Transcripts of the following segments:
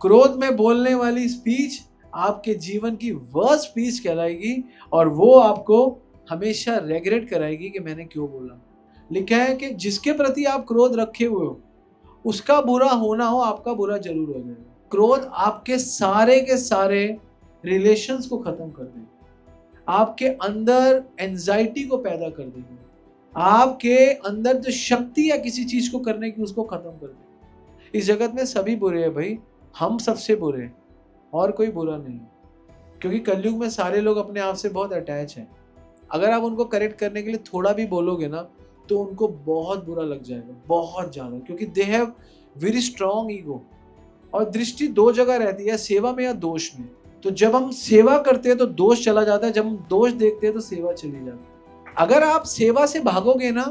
क्रोध में बोलने वाली स्पीच आपके जीवन की वह स्पीच कहलाएगी और वो आपको हमेशा रेग्रेट कराएगी कि मैंने क्यों बोला। लिखा है कि जिसके प्रति आप क्रोध रखे हुए हो उसका बुरा होना हो, आपका बुरा जरूर हो जाएगा। क्रोध आपके सारे के सारे रिलेशंस को खत्म कर देगा, आपके अंदर एंजाइटी को पैदा कर देगा, आपके अंदर जो शक्ति है किसी चीज को करने की उसको खत्म कर देगा। इस जगत में सभी बुरे हैं भाई, हम सबसे बुरे हैं और कोई बुरा नहीं, क्योंकि कलयुग में सारे लोग अपने आप से बहुत अटैच हैं। अगर आप उनको करेक्ट करने के लिए थोड़ा भी बोलोगे ना तो उनको बहुत बुरा लग जाएगा, बहुत ज्यादा, क्योंकि they have very strong ego. और दृष्टि दो जगह रहती है, सेवा में या दोष में। तो जब हम सेवा करते हैं तो दोष चला जाता है, जब हम दोष देखते हैं तो सेवा चली जाती है। अगर आप सेवा से भागोगे ना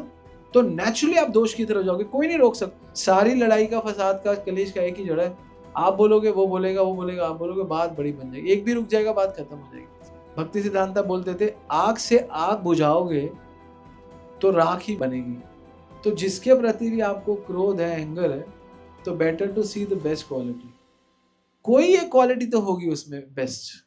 तो नेचुरली आप दोष की तरफ जाओगे, कोई नहीं रोक सकता। सारी लड़ाई का, फसाद का, कलेश का एक ही जड़ है, आप बोलोगे वो बोलेगा, वो बोलेगा आप बोलोगे, बात बड़ी बन जाएगी। एक भी रुक जाएगा बात खत्म हो जाएगी। भक्ति सिद्धांता बोलते थे आग से आग बुझाओगे तो राख ही बनेगी। तो जिसके प्रति भी आपको क्रोध है, एंगर है, तो better to see the best quality. कोई एक क्वालिटी तो होगी उसमें बेस्ट।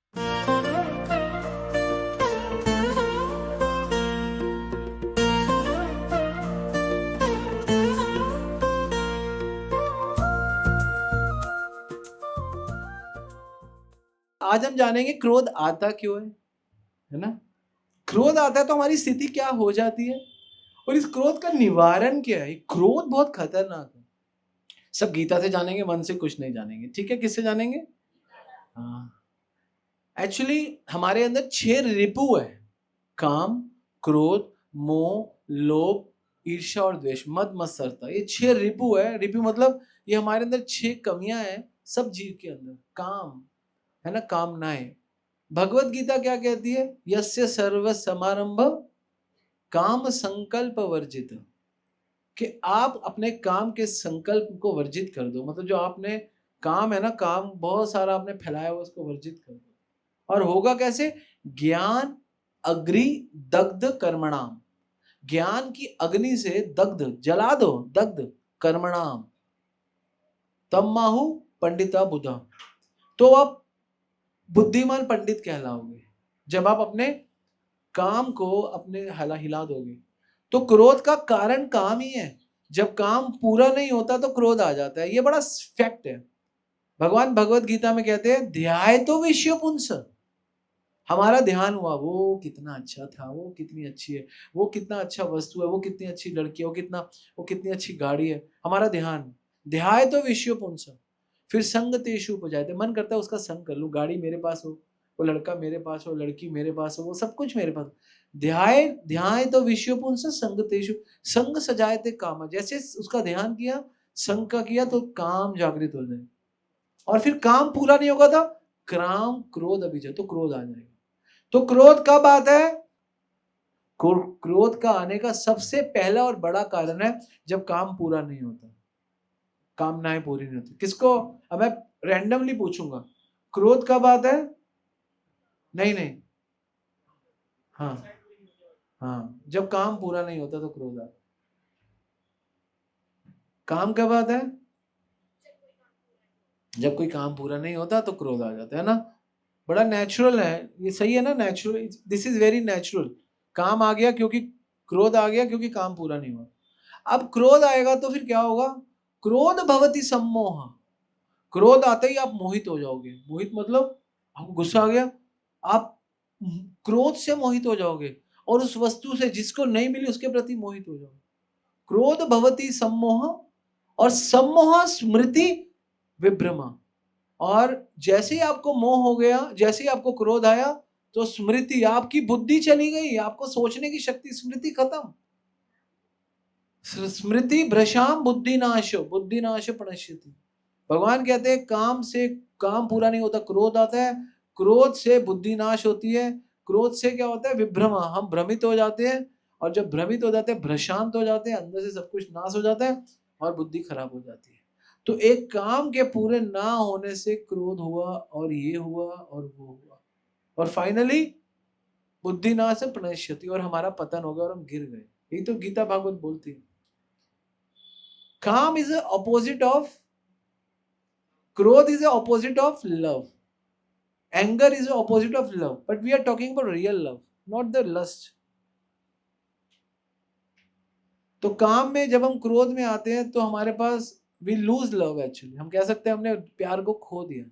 आज हम जानेंगे क्रोध आता क्यों है ना। क्रोध आता है तो हमारी स्थिति क्या हो जाती है और इस क्रोध का निवारण क्या है। क्रोध बहुत खतरनाक है। सब गीता से जानेंगे, मन से कुछ नहीं जानेंगे, ठीक है। किससे जानेंगे? हाँ, एक्चुअली हमारे अंदर 6 रिपु है, काम, क्रोध, मोह, लोभ, ईर्ष्या और द्वेष, मद मत्सरता। ये 6 रिपु है। रिपु मतलब ये हमारे अंदर 6 कमियां हैं सब जीव के अंदर। काम है ना, कामनाएं। भगवत गीता क्या कहती है? यस्य सर्व समारंभ काम संकल्प वर्जित, कि आप अपने काम के संकल्प को वर्जित कर दो। मतलब जो आपने काम है ना, काम बहुत सारा आपने फैलाया हुआ, उसको वर्जित कर दो। और होगा कैसे? ज्ञान अग्नि दग्ध कर्मणाम, ज्ञान की अग्नि से दग्ध जला दो, दग्ध कर्मणाम तम्माहु पंडिता बुधा। तो आप बुद्धिमान पंडित कहलाओगे जब आप अपने काम को अपने हिला दोगे। तो क्रोध का कारण काम ही है। जब काम पूरा नहीं होता तो क्रोध आ जाता है, ये बड़ा फैक्ट है। भगवान भगवत गीता में कहते हैं ध्याय तो विषय पुंस, हमारा ध्यान हुआ, वो कितना अच्छा था, वो कितनी अच्छी है, वो कितना अच्छा वस्तु है, वो कितनी अच्छी लड़की है, वो कितनी अच्छी गाड़ी है। हमारा ध्यान, ध्याय तो विषय पुंस, फिर संग तेषु उपजायते, मन करता है उसका संग कर लूं, गाड़ी मेरे पास हो, वो लड़का मेरे पास हो, लड़की मेरे पास हो, वो सब कुछ मेरे पास। ध्याय ध्याय तो विषय पुंस संग तेषु, संग सजायते काम, जैसे उसका ध्यान किया, संग का किया तो काम जागृत हो जाए। और फिर काम पूरा नहीं होगा था क्राम क्रोध अभिजय, तो क्रोध आ जाएगा। तो क्रोध कब आता है? क्रोध का आने का सबसे पहला और बड़ा कारण है जब काम पूरा नहीं होता, कामनाएं पूरी नहीं होती। किसको? अब मैं रैंडमली पूछूंगा, क्रोध कब आता है? नहीं नहीं, हाँ हाँ, जब काम पूरा नहीं होता तो क्रोध आता है। काम कब आता है? जब कोई काम पूरा नहीं होता तो क्रोध आ जाता है ना। बड़ा नेचुरल है ये, सही है ना, natural, this is very natural. काम आ गया क्योंकि क्रोध आ गया, क्योंकि काम पूरा नहीं हुआ। अब क्रोध आएगा तो फिर क्या होगा? क्रोध भवति सम्मोह, क्रोध आते ही आप मोहित हो जाओगे। मोहित मतलब आपको गुस्सा आ गया, आप क्रोध से मोहित हो जाओगे और उस वस्तु से जिसको नहीं मिली उसके प्रति मोहित हो जाओगे। क्रोध भवति सम्मोह, और सम्मोह स्मृति विभ्रमा। और जैसे ही आपको मोह हो गया, जैसे ही आपको क्रोध आया तो स्मृति, आपकी बुद्धि चली गई, आपको सोचने की शक्ति, स्मृति खत्म। स्मृति भ्रशाम बुद्धिनाश, बुद्धिनाश प्रणश्यति। भगवान कहते हैं काम से काम पूरा नहीं होता, क्रोध आता है, क्रोध से बुद्धि नाश होती है। क्रोध से क्या होता है? विभ्रमा, हम भ्रमित हो जाते हैं, और जब भ्रमित हो जाते हैं, भ्रशांत हो जाते हैं, अंदर से सब कुछ नाश हो जाता है और बुद्धि खराब हो जाती है। तो एक काम के पूरे ना होने से क्रोध हुआ और ये हुआ और वो हुआ, और फाइनली बुद्धि नाश से प्रणश्यति, और हमारा पतन हो गया और हम गिर गए। यही तो गीता भागवत बोलती है। काम इज अपोजिट ऑफ क्रोध is the opposite of love, anger is the opposite of love, but we are talking about real love, not the lust. तो काम में जब हम क्रोध में आते हैं तो हमारे पास वी लूज लव, एक्चुअली हम कह सकते हैं हमने प्यार को खो दिया.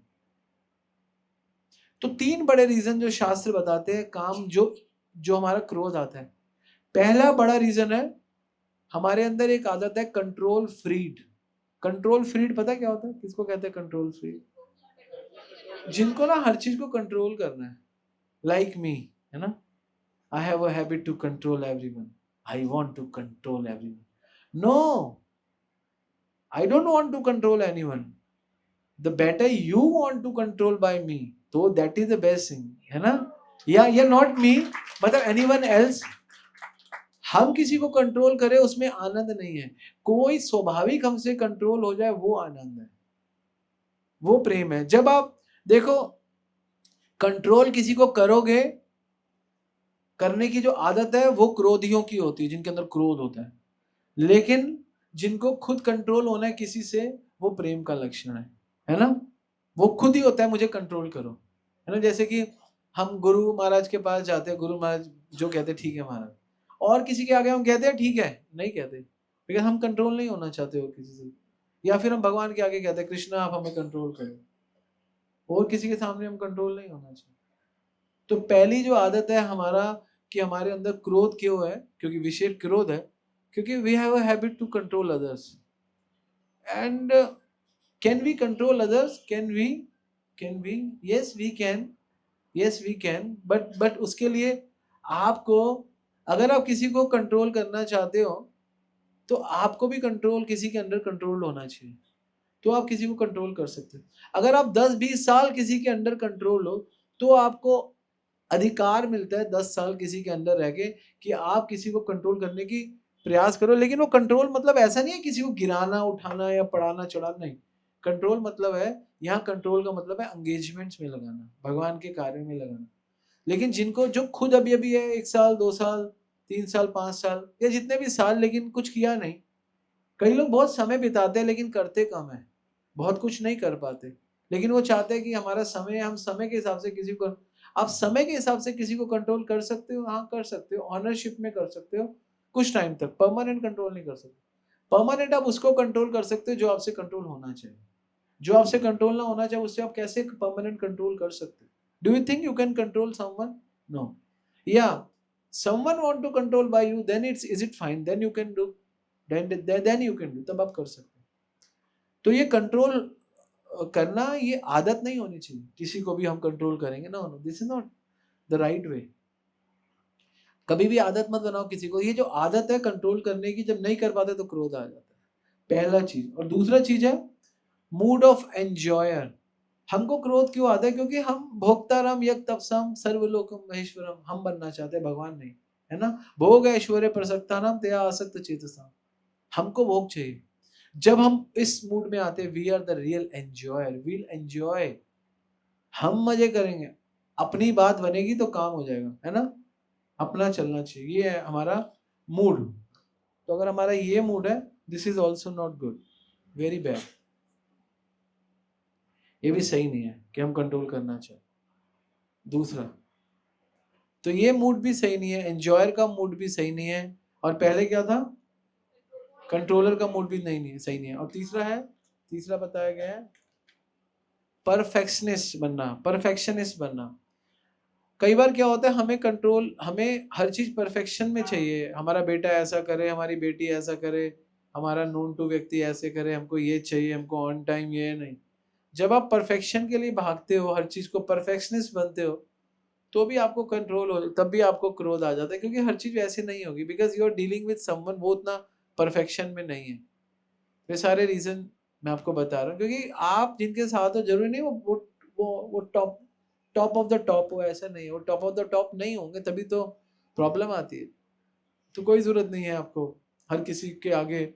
तो 3 बड़े रीजन जो शास्त्र बताते हैं काम जो हमारा क्रोध आता है. पहला बड़ा रीजन है हमारे अंदर एक आदत है कंट्रोल फ्रीड. कंट्रोल फ्रीड पता क्या होता है, किसको कहते हैं कंट्रोल फ्रीड? जिनको ना हर चीज को कंट्रोल करना है, लाइक मी, है ना. I have a habit to control everyone. I want to control everyone. No, I don't want to control anyone. The better you want to control by me, तो that is the best thing, है ना. या not me, मतलब anyone else. हम किसी को control करें उसमें आनंद नहीं है. कोई स्वाभाविक हमसे कंट्रोल हो जाए वो आनंद है, वो प्रेम है. जब आप देखो कंट्रोल किसी को करोगे, करने की जो आदत है वो क्रोधियों की होती है, जिनके अंदर क्रोध होता है. लेकिन जिनको खुद कंट्रोल होना है किसी से, वो प्रेम का लक्षण है ना. वो खुद ही होता है मुझे कंट्रोल करो, है ना. जैसे कि हम गुरु महाराज के पास जाते हैं, गुरु महाराज जो कहते हैं ठीक है महाराज, और किसी के आगे हम कहते हैं ठीक है, नहीं कहते, बिकॉज हम कंट्रोल नहीं होना चाहते हो किसी से. या फिर हम भगवान के आगे कहते हैं कृष्णा आप हमें कंट्रोल करो, और किसी के सामने हम कंट्रोल नहीं होना चाहते. तो पहली जो आदत है हमारा कि हमारे अंदर क्रोध क्यों है, क्योंकि विशेष क्रोध है क्योंकि we have a habit to control others. And can we control others? Can we? Yes we can. But उसके लिए आपको, अगर आप किसी को कंट्रोल करना चाहते हो तो आपको भी कंट्रोल, किसी के अंडर कंट्रोल होना चाहिए, तो आप किसी को कंट्रोल कर सकते हो. अगर आप 10-20 साल किसी के अंडर कंट्रोल हो तो आपको अधिकार मिलता है 10 साल किसी के अंदर रह के कि आप किसी को कंट्रोल करने की प्रयास करो. लेकिन वो कंट्रोल मतलब ऐसा नहीं है किसी को गिराना, उठाना या पढ़ाना चढ़ाना, नहीं. कंट्रोल मतलब है, यहाँ कंट्रोल का मतलब है एंगेजमेंट्स में लगाना, भगवान के कार्य में लगाना. लेकिन जिनको जो खुद अभी अभी है 1 साल 2 साल 3 साल 5 साल या जितने भी साल, लेकिन कुछ किया नहीं. कई लोग बहुत समय बिताते हैं लेकिन करते कम है, बहुत कुछ नहीं कर पाते. लेकिन वो चाहते हैं कि हमारा समय, हम समय के हिसाब से किसी को, आप समय के हिसाब से किसी को कंट्रोल कर सकते हो, हाँ कर सकते हो, ऑनरशिप में कर सकते हो कुछ टाइम तक. परमानेंट कंट्रोल नहीं कर सकते. परमानेंट आप उसको कंट्रोल कर सकते हो जो आपसे कंट्रोल होना चाहिए. जो आपसे कंट्रोल ना होना चाहिए उससे आप कैसे परमानेंट कंट्रोल कर सकते हो? Do you think you can control someone? No. या someone want to control by you, then is it fine, then you can do, then you can do, तब आप कर सकते हो. तो ये कंट्रोल करना ये आदत नहीं होनी चाहिए. किसी को भी हम कंट्रोल करेंगे, no, this is not the right way. कभी भी आदत मत बनाओ किसी को. ये जो आदत है कंट्रोल करने की, जब नहीं कर पाते तो क्रोध आ जाता है, पहला चीज. और दूसरा चीज है मूड ऑफ एंजॉयर. हमको क्रोध क्यों आता है? क्योंकि हम भोक्तारम यक तपसम सर्वलोकम महेश्वरम, हम बनना चाहते हैं, भगवान नहीं, है ना. भोग ऐश्वर्य प्रसक्तानाम तया आसक्त चेतसा, हमको भोग चाहिए. जब हम इस मूड में आते हैं, we are the real enjoyer, we'll enjoy, हम मजे करेंगे. अपनी बात बनेगी तो काम हो जाएगा, है ना. अपना चलना चाहिए, ये है हमारा मूड. तो अगर हमारा ये मूड है, this is also not good, very bad. ये भी सही नहीं है कि हम कंट्रोल करना चाहें. दूसरा, तो ये मूड भी सही नहीं है, एंजॉयर का मूड भी सही नहीं है. और पहले क्या था? कंट्रोलर का मूड भी नहीं सही नहीं है. और तीसरा है, तीसरा बताया गया है परफेक्शनिस्ट बनना. कई बार क्या होता है, हमें कंट्रोल, हमें हर चीज परफेक्शन में चाहिए. हमारा बेटा ऐसा करे, हमारी बेटी ऐसा करे, हमारा नोन टू व्यक्ति ऐसे करे, हमको ये चाहिए, हमको ऑन टाइम, ये नहीं. जब आप परफेक्शन के लिए भागते हो, हर चीज को परफेक्शनिस्ट बनते हो, तो भी आपको कंट्रोल हो, तब भी आपको क्रोध आ जाता है, क्योंकि हर चीज वैसे नहीं होगी, because you are dealing with someone, वो उतना परफेक्शन में नहीं है. ये सारे रीजन मैं आपको बता रहा हूँ, क्योंकि आप जिनके साथ हो जरूरी नहीं वो टॉप ऑफ द टॉप हो, ऐसा नहीं है. वो टॉप ऑफ द टॉप नहीं होंगे तभी तो प्रॉब्लम आती है. तो कोई जरूरत नहीं है आपको हर किसी के आगे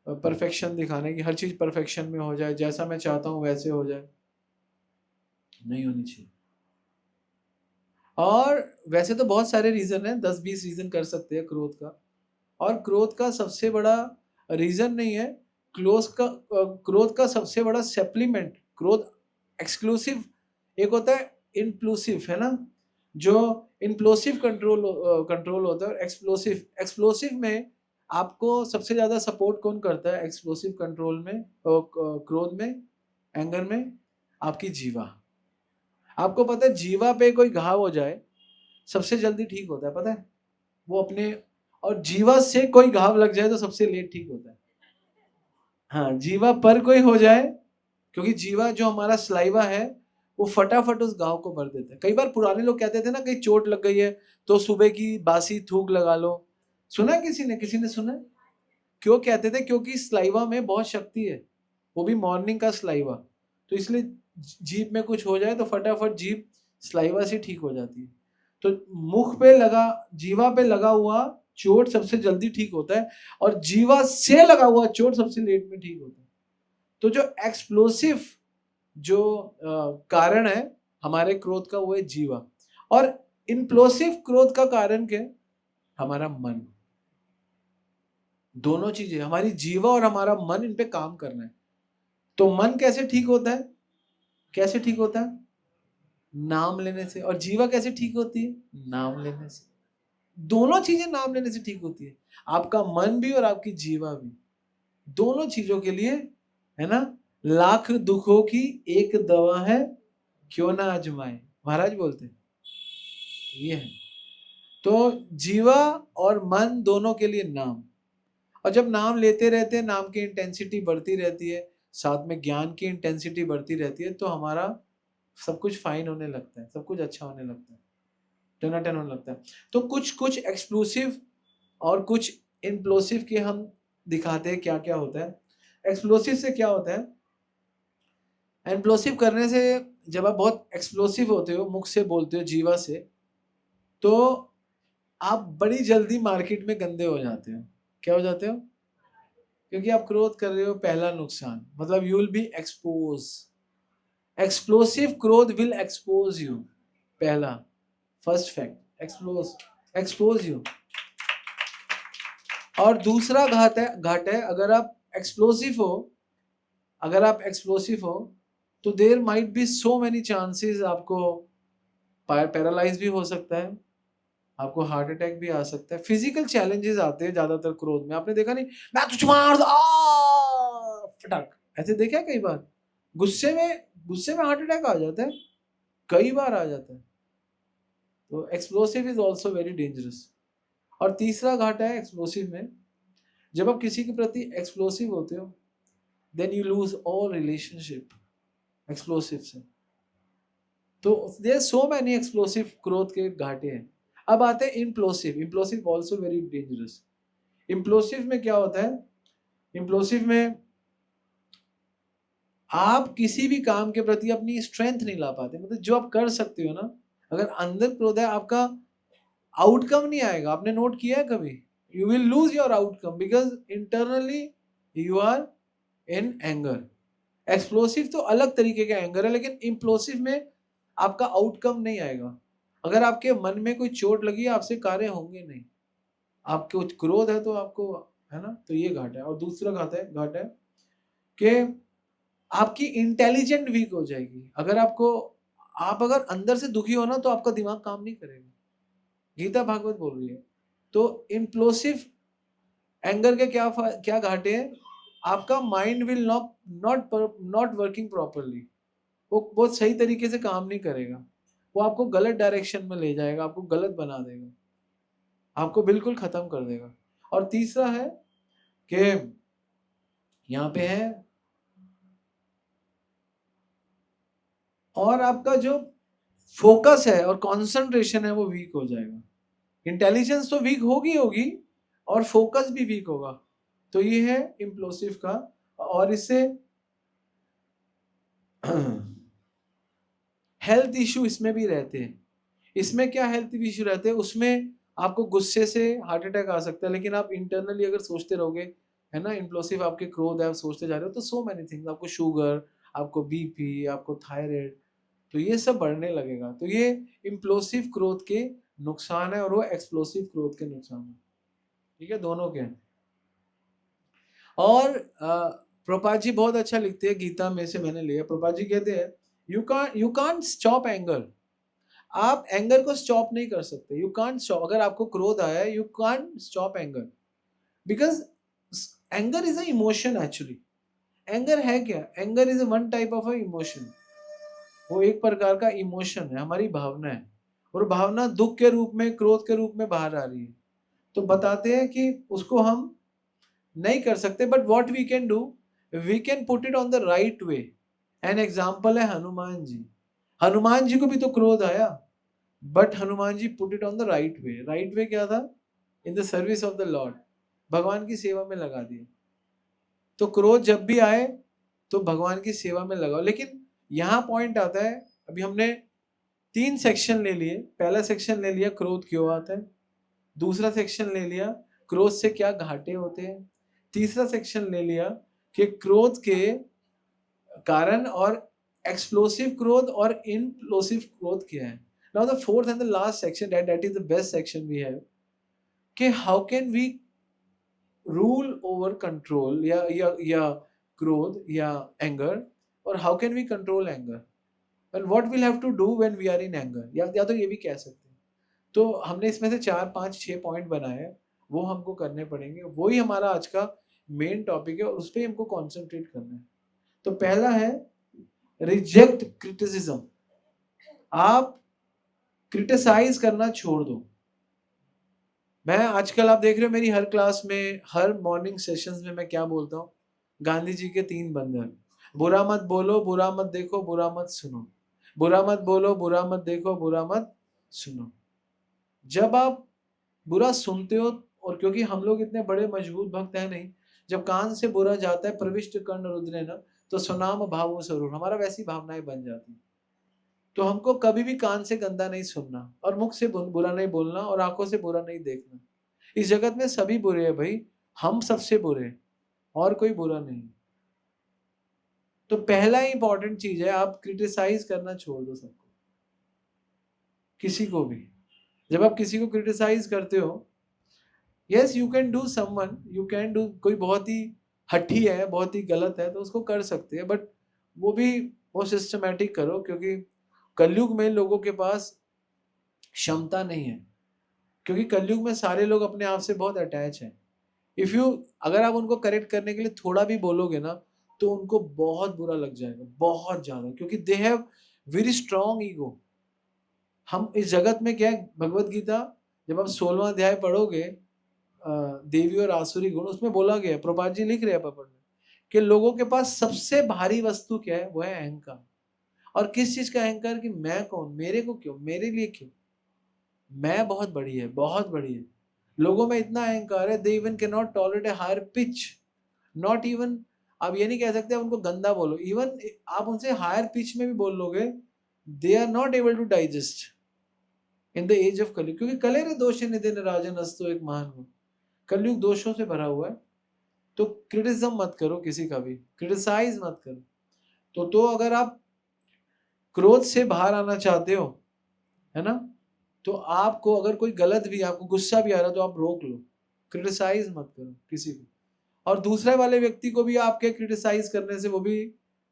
परफेक्शन दिखाने की, हर चीज परफेक्शन में हो जाए, जैसा मैं चाहता हूँ वैसे हो जाए, नहीं होनी चाहिए. और वैसे तो बहुत सारे रीजन है, 10-20 रीजन कर सकते हैं क्रोध का. और क्रोध का सबसे बड़ा रीजन नहीं है, क्रोध का सबसे बड़ा सप्लीमेंट क्रोध एक्सक्लूसिव, एक होता है इम्प्लूसिव, है ना, जो इम्प्लोसिव कंट्रोल होता है, और एक्सप्लोसिव, एक्सप्लोसिव में आपको सबसे ज्यादा सपोर्ट कौन करता है एक्सप्लोसिव कंट्रोल में, क्रोध में, एंगर में? आपकी जीवा। आपको पता है जीवा पे कोई घाव हो जाए सबसे जल्दी ठीक होता है, पता है वो अपने, और जीवा से कोई घाव लग जाए तो सबसे लेट ठीक होता है। हाँ, जीवा पर कोई हो जाए, क्योंकि जीवा जो हमारा स्लाइवा है वो फटाफट उस घाव को भर देता है। कई बार पुराने लोग कहते थे ना, कहीं चोट लग गई है तो सुबह की बासी थूक लगा लो, सुना है किसी ने सुना है? क्यों कहते थे? क्योंकि स्लाइवा में बहुत शक्ति है, वो भी मॉर्निंग का स्लाइवा, तो इसलिए जीभ में कुछ हो जाए तो फटाफट जीभ स्लाइवा से ठीक हो जाती है। तो मुख पे लगा, जीवा पे लगा हुआ चोट सबसे जल्दी ठीक होता है, और जीवा से लगा हुआ चोट सबसे लेट में ठीक होता है। तो जो एक्सप्लोसिव जो कारण है हमारे क्रोध का, वो है जीवा। और इम्प्लोसिव क्रोध का कारण क्या है? हमारा मन। दोनों चीजें, हमारी जीवा और हमारा मन, इन पे काम करना है। तो मन कैसे ठीक होता है? कैसे ठीक होता है? नाम लेने से। और जीवा कैसे ठीक होती है? नाम लेने से। दोनों चीजें नाम लेने से ठीक होती है, आपका मन भी और आपकी जीवा भी। दोनों चीजों के लिए, है ना, लाख दुखों की एक दवा है, क्यों ना आजमाए, महाराज बोलते हैं। ये है। तो जीवा और मन दोनों के लिए नाम, और जब नाम लेते रहते हैं, नाम की इंटेंसिटी बढ़ती रहती है, साथ में ज्ञान की इंटेंसिटी बढ़ती रहती है, तो हमारा सब कुछ फाइन होने लगता है, सब कुछ अच्छा होने लगता है, टनाटन होने लगता है। तो कुछ कुछ एक्सप्लोसिव और कुछ इम्प्लोसिव के हम दिखाते हैं क्या क्या होता है। एक्सप्लोसिव से क्या होता है? इम्प्लोसिव करने से, जब आप बहुत एक्सप्लोसिव होते हो, मुख से बोलते हो, जीवा से, तो आप बड़ी जल्दी मार्केट में गंदे हो जाते हो। क्या हो जाते हो? क्योंकि आप क्रोध कर रहे हो। पहला नुकसान, मतलब you will be expose. Explosive क्रोध विल एक्सपोज यू। पहला, फर्स्ट फैक्ट, एक्सपोज यू। और दूसरा घाट है, अगर आप एक्सप्लोसिव हो, अगर आप एक्सप्लोसिव हो, तो there might be so many chances, आपको पैरालाइज भी हो सकता है, आपको हार्ट अटैक भी आ सकता है, फिजिकल चैलेंजेस आते हैं ज्यादातर क्रोध में। आपने देखा नहीं, मैं तुझे मार दूं, फटाक, ऐसे देखा है कई बार। गुस्से में हार्ट अटैक आ जाता है, कई बार आ जाता है। तो explosive is also very dangerous. और तीसरा घाटा है एक्सप्लोसिव में, जब आप किसी के प्रति एक्सप्लोसिव होते हो, then you lose all relationship explosive से। तो देयर सो मैनी एक्सप्लोसिव क्रोध के घाटे हैं। अब आते हैं इम्प्लोसिव। इम्प्लोसिव ऑल्सो वेरी डेंजरस। इम्प्लोसिव में क्या होता है? इम्प्लोसिव में आप किसी भी काम के प्रति अपनी स्ट्रेंथ नहीं ला पाते, मतलब जो आप कर सकते हो ना, अगर अंदर क्रोध है, आपका आउटकम नहीं आएगा। आपने नोट किया है कभी? You will lose your outcome because internally you are in anger. Explosive तो अलग तरीके का एंगर है, लेकिन इम्प्लोसिव में आपका आउटकम नहीं आएगा। अगर आपके मन में कोई चोट लगी है, आपसे कार्य होंगे नहीं। आपके कुछ क्रोध है तो आपको, है ना, तो ये घाट है। और दूसरा घाट है कि आपकी इंटेलिजेंट वीक हो जाएगी। अगर आप अगर अंदर से दुखी हो ना, तो आपका दिमाग काम नहीं करेगा। गीता भागवत बोल रही है। तो इम्प्लोसिव एंगर के क्या घाटे हैं? आपका mind will not working properly. वो बहुत सही तरीके से काम नहीं करेगा, वो आपको गलत डायरेक्शन में ले जाएगा, आपको गलत बना देगा, आपको बिल्कुल खत्म कर देगा। और तीसरा है कि यहाँ पे है, और आपका जो फोकस है और कंसंट्रेशन है वो वीक हो जाएगा। इंटेलिजेंस तो वीक होगी और फोकस भी वीक होगा। तो ये है इम्प्लोसिव का। और इससे हेल्थ इश्यू इसमें भी रहते हैं। इसमें क्या हेल्थ इश्यू रहते हैं? उसमें आपको गुस्से से हार्ट अटैक आ सकता है, लेकिन आप इंटरनली अगर सोचते रहोगे, है ना, इम्प्लोसिव आपके क्रोध है, आप सोचते जा रहे हो, तो सो मेनी थिंग्स, आपको शुगर, आपको बीपी, आपको थायराइड, तो ये सब बढ़ने लगेगा। तो ये इम्प्लोसिव क्रोध के नुकसान है, और वो एक्सप्लोसिव क्रोध के नुकसान है। ठीक है, दोनों के। और प्रभुपाद जी बहुत अच्छा लिखते हैं, गीता में से मैंने लिया। प्रभुपाद जी कहते हैं यू कांट स्टॉप एंगर। आप एंगर को स्टॉप नहीं कर सकते। You can't stop. अगर आपको क्रोध आया है, you can't stop anger, because anger is a emotion actually. Anger है क्या? Anger is one type of a emotion. वो एक प्रकार का इमोशन है, हमारी भावना है, और भावना दुख के रूप में, क्रोध के रूप में बाहर आ रही है। तो बताते हैं कि उसको हम नहीं कर सकते, but what we can do, we can put it on the right way. An example है हनुमान जी। हनुमान जी को भी तो क्रोध आया, but Hanuman ji put it on the right way. Right way क्या था? In the service of the lord, भगवान की सेवा में लगा दिया। तो क्रोध जब भी आए तो भगवान की सेवा में लगाओ। लेकिन यहाँ पॉइंट आता है, अभी हमने 3 सेक्शन ले लिए। पहला सेक्शन ले लिया क्रोध क्यों आता है, दूसरा सेक्शन ले लिया क्रोध से क्या घाटे होते हैं, तीसरा सेक्शन ले लिया कि क्रोध के कारण और एक्सप्लोसिव क्रोध और इनप्लोसिव क्रोध क्या है। Now the fourth and the last section, that is the best section we have, कि how can we rule over control या क्रोध या एंगर, और how can we control anger, and what will have to do when we are in anger. या तो ये भी कह सकते हैं। तो हमने इसमें से 4 5 6 पॉइंट बनाए हैं, वो हमको करने पड़ेंगे। वही हमारा आज का मेन टॉपिक है और उस पर हमको कॉन्सेंट्रेट करना है। तो पहला है रिजेक्ट क्रिटिसिज्म। आप क्रिटिसाइज करना छोड़ दो। मैं आजकल, आप देख रहे हो मेरी हर क्लास में, हर मॉर्निंग सेशंस में मैं क्या बोलता हूँ? गांधी जी के 3 बंधन। बुरा मत बोलो, बुरा मत देखो, बुरा मत सुनो। बुरा मत बोलो, बुरा मत देखो, बुरा मत सुनो। जब आप बुरा सुनते हो, और क्योंकि हम लोग इतने बड़े मजबूत भक्त हैं नहीं, जब कान से बुरा जाता है प्रविष्ट कर्ण रुद्र ना, तो सुनाम भावो स्वरूप, हमारा वैसी भावनाएं बन जाती। तो हमको कभी भी कान से गंदा नहीं सुनना, और मुख से बुरा नहीं बोलना, और आंखों से बुरा नहीं देखना। इस जगत में सभी बुरे हैं भाई, हम सबसे बुरे हैं, और कोई बुरा नहीं। तो पहला इंपॉर्टेंट चीज है, आप क्रिटिसाइज करना छोड़ दो सबको, किसी को भी। जब आप किसी को क्रिटिसाइज करते हो, yes you can do someone, you can do, कोई बहुत ही हठी है, बहुत ही गलत है, तो उसको कर सकते हैं, बट वो भी बहुत सिस्टमैटिक करो, क्योंकि कलयुग में लोगों के पास क्षमता नहीं है, क्योंकि कलयुग में सारे लोग अपने आप से बहुत अटैच हैं। इफ यू, अगर आप उनको करेक्ट करने के लिए थोड़ा भी बोलोगे ना, तो उनको बहुत बुरा लग जाएगा, बहुत ज्यादा, क्योंकि they have very strong ego. हम इस जगत में क्या है, भगवत गीता जब आप 16वां अध्याय पढ़ोगे, देवी और आसुरी गुण, उसमें बोला गया, प्रभुपाद जी लिख रहे हैं पपड़ में, कि लोगों के पास सबसे भारी वस्तु क्या है, वो है अहंकार। और किस चीज का अहंकार? कि मैं कौन, मेरे को क्यों, मेरे लिए क्यों, मैं बहुत बड़ी है, बहुत बड़ी है। लोगों में इतना अहंकार है, they even can not tolerate a higher pitch, not even, आप ये नहीं कह सकते आप उनको गंदा बोलो, इवन आप उनसे हायर पिच में भी बोल लोगे, they are not able to digest in the age of Kalyug, क्योंकि कलेरे दोष निधि राजन अस्तु एक महान गुण। कलयुग दोषों से भरा हुआ है। तो क्रिटिसिज्म मत करो किसी का भी, क्रिटिसाइज मत करो। तो अगर आप क्रोध से बाहर आना चाहते हो, है ना, तो आपको अगर कोई गलत भी, आपको गुस्सा भी आ रहा, तो आप रोक लो, क्रिटिसाइज मत करो किसी को। और दूसरे वाले व्यक्ति को भी आपके क्रिटिसाइज करने से वो भी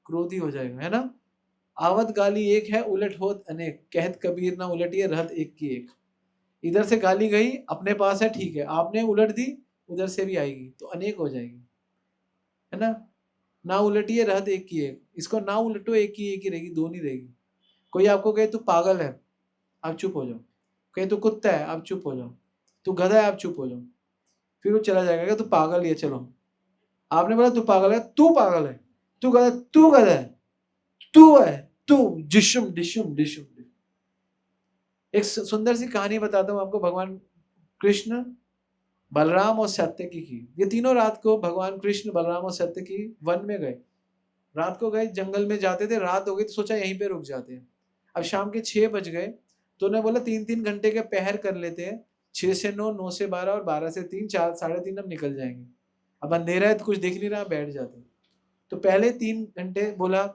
क्रोधी हो जाएगा, है ना। आवत गाली एक है, उलट होत अनेक, कहत कबीर ना उलटिए रहत एक की एक। इधर से गाली गई, अपने पास है, ठीक है, आपने उलट दी, उधर से भी आएगी, तो अनेक हो जाएगी, है ना। ना उलटिए रहत एक की एक, इसको ना उलटो, एक की एक ही रहेगी, दो नहीं रहेगी। कोई आपको कहे तू पागल है, आप चुप हो जाओ। कहे तू कुत्ता है, आप चुप हो जाओ। तू गधा है, आप चुप हो जाओ। फिर वो चला जाएगा, तू पागल ही है, चलो। आपने बोला तू पागल है, तू पागल है, तू गधा, तू गधा है, तू है, तू जिशुम डिशुम डिशुम। एक सुंदर सी कहानी बताता हूँ आपको, भगवान कृष्ण, बलराम और सत्यकी की। ये तीनों रात को भगवान कृष्ण, बलराम और सत्यकी वन में गए। रात को गए, जंगल में जाते थे, रात हो गई तो सोचा यहीं पे रुक जाते हैं। अब शाम के 6 बज गए, तो उन्हें बोला 3-3 घंटे के पहर कर लेते हैं, 6 से 9, 9 से 12 और 12 से 3, 4 3:30 अब निकल जाएंगे। अब अंधेरा है तो कुछ दिख नहीं रहा, बैठ जाते। तो पहले 3 घंटे बोला,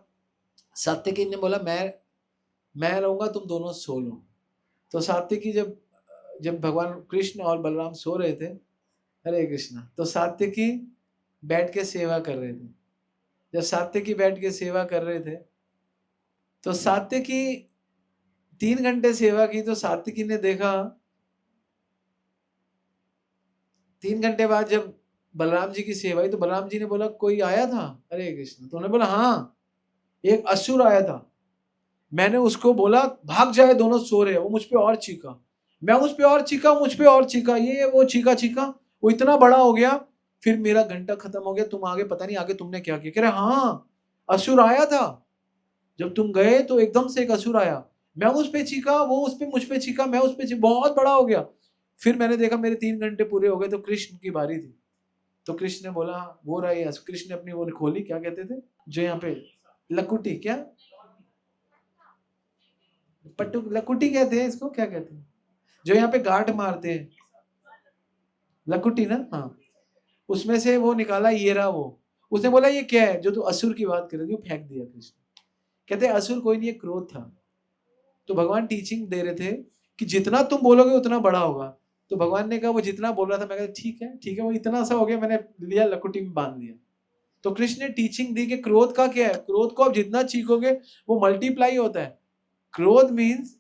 सात्विकी ने बोला मैं रहूंगा, तुम दोनों सो लो। तो सात्विकी जब भगवान कृष्ण और बलराम सो रहे थे, हरे कृष्णा, तो सात्विकी बैठ के सेवा कर रहे थे। जब सात्विकी बैठ के सेवा कर रहे थे तो सात्विकी 3 घंटे सेवा की, तो सात्विकी ने देखा 3 घंटे बाद जब बलराम जी की सेवा हुई तो बलराम जी ने बोला कोई आया था, हरे कृष्ण। तो उन्होंने बोला हाँ, एक असुर आया था, मैंने उसको बोला भाग जाए, दोनों सो रहे हैं, वो मुझ पे और चीखा, मैं उस पे और चीखा, मुझ पे और चीखा, ये वो चीखा चीखा, वो इतना बड़ा हो गया, फिर मेरा घंटा खत्म हो गया, तुम आगे पता नहीं आगे तुमने क्या किया। कह रहे हाँ, असुर आया था, जब तुम गए तो एकदम से एक असुर आया, मैं उस पे चीखा, वो उस पे, मुझ पे चीखा, मैं उस पे चीखा, बहुत बड़ा हो गया, फिर मैंने देखा मेरे 3 घंटे पूरे हो गए, तो कृष्ण की बारी थी। तो कृष्ण ने बोला वो रहा, कृष्ण ने अपनी वो खोली, क्या कहते थे जो यहाँ पे लकुटी, क्या पट्टू, लकुटी कहते हैं इसको, क्या कहते हैं जो यहाँ पे गांठ मारते हैं, लकुटी ना, हाँ, उसमें से वो निकाला, ये रहा वो। उसने बोला ये क्या है, जो तू असुर की बात कर रही थी, वो फेंक दिया कृष्ण। कहते हैं असुर कोई नहीं, क्रोध था। तो भगवान टीचिंग दे रहे थे कि जितना तुम बोलोगे उतना बड़ा होगा। तो भगवान ने कहा वो जितना बोल रहा था, मैं कहता ठीक है ठीक है, वो इतना सा हो गया, मैंने लिया लकुटी में बांध दिया। तो कृष्ण ने टीचिंग दी कि क्रोध का क्या है, क्रोध को आप जितना चीखोगे वो मल्टीप्लाई होता है। क्रोध मीन्स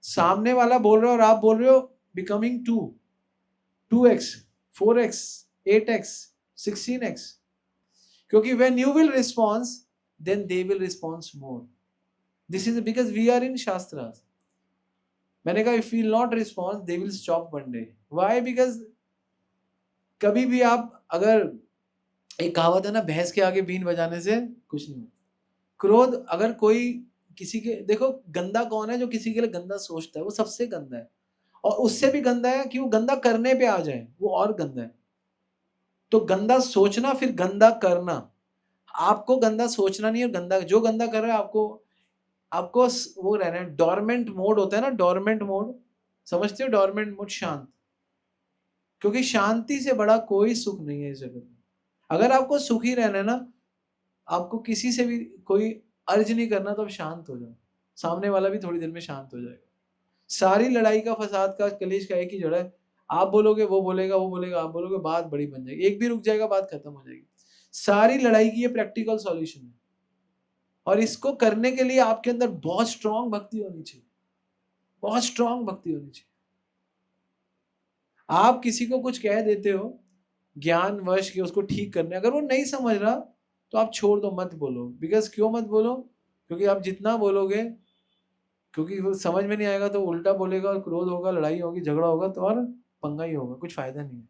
सामने वाला बोल रहा है और आप बोल रहे हो, becoming 2x 4x 8x 16x, क्योंकि when you will respond then they will respond more. This is because we are in shastras. मैंने कहा if we will not respond they will stop one day. Why? Because कभी भी आप, अगर एक कहावत है ना, भैंस के आगे बीन बजाने से कुछ नहीं। क्रोध, अगर कोई किसी के, देखो गंदा कौन है जो किसी के लिए गंदा सोचता है, वो सबसे गंदा है, और उससे भी गंदा है कि वो गंदा करने पे आ जाए, वो और गंदा है। तो गंदा सोचना फिर गंदा करना, आपको गंदा सोचना नहीं है, गंदा जो गंदा कर रहा है आपको वो रहना है। डोरमेंट मोड होता है ना, डोरमेंट मोड, समझते हो डोरमेंट मोड, शांत, क्योंकि शांति से बड़ा कोई सुख नहीं है इस जगत में। अगर आपको सुखी रहना है ना, आपको किसी से भी कोई अर्ज नहीं करना, तो आप शांत हो जाओ, सामने वाला भी थोड़ी देर में शांत हो जाएगा। सारी लड़ाई का, फसाद का, कलेश का एक ही जड़ है, आप बोलोगे वो बोलेगा, वो बोलेगा आप बोलोगे, बात बड़ी बन जाएगी, एक भी रुक जाएगा बात खत्म हो जाएगी। सारी लड़ाई की ये प्रैक्टिकल सॉल्यूशन है, और इसको करने के लिए आपके अंदर बहुत स्ट्रांग भक्ति होनी चाहिए, बहुत स्ट्रांग भक्ति होनी चाहिए। आप किसी को कुछ कह देते हो ज्ञान वश के उसको ठीक करने, अगर वो नहीं समझ रहा तो आप छोड़ दो, मत बोलो। बिकॉज क्यों मत बोलो, क्योंकि आप जितना बोलोगे, क्योंकि वो समझ में नहीं आएगा तो उल्टा बोलेगा, और क्रोध होगा, लड़ाई होगी, झगड़ा होगा, तो और पंगा ही होगा, कुछ फायदा नहीं है।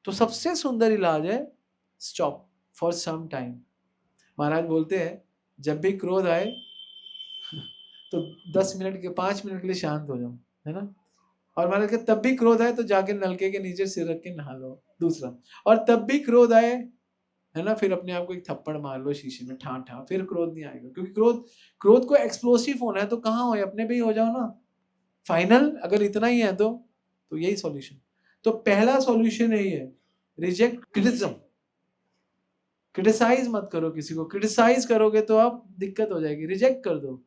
तो सबसे सुंदर इलाज है स्टॉप फॉर सम टाइम। महाराज बोलते हैं जब भी क्रोध आए तो 10 मिनट के 5 मिनट के लिए शांत हो जाओ, है ना। और महाराज के तब भी क्रोध आए तो जाके नलके के नीचे सिर रख के नहा लो, दूसरा। और तब भी क्रोध आए, है ना, फिर अपने आप को एक थप्पड़ मार लो शीशे में, ठा ठा, फिर क्रोध नहीं आएगा। क्योंकि क्रोध को एक्सप्लोसिव होना है तो कहाँ हो, अपने पे ही हो जाओ ना। फाइनल अगर इतना ही है तो यही सॉल्यूशन। तो पहला सॉल्यूशन यही है, रिजेक्ट क्रिटिसिज्म। क्रिटिसाइज मत करो किसी को, क्रिटिसाइज करोगे तो आप दिक्कत हो जाएगी, रिजेक्ट कर दो।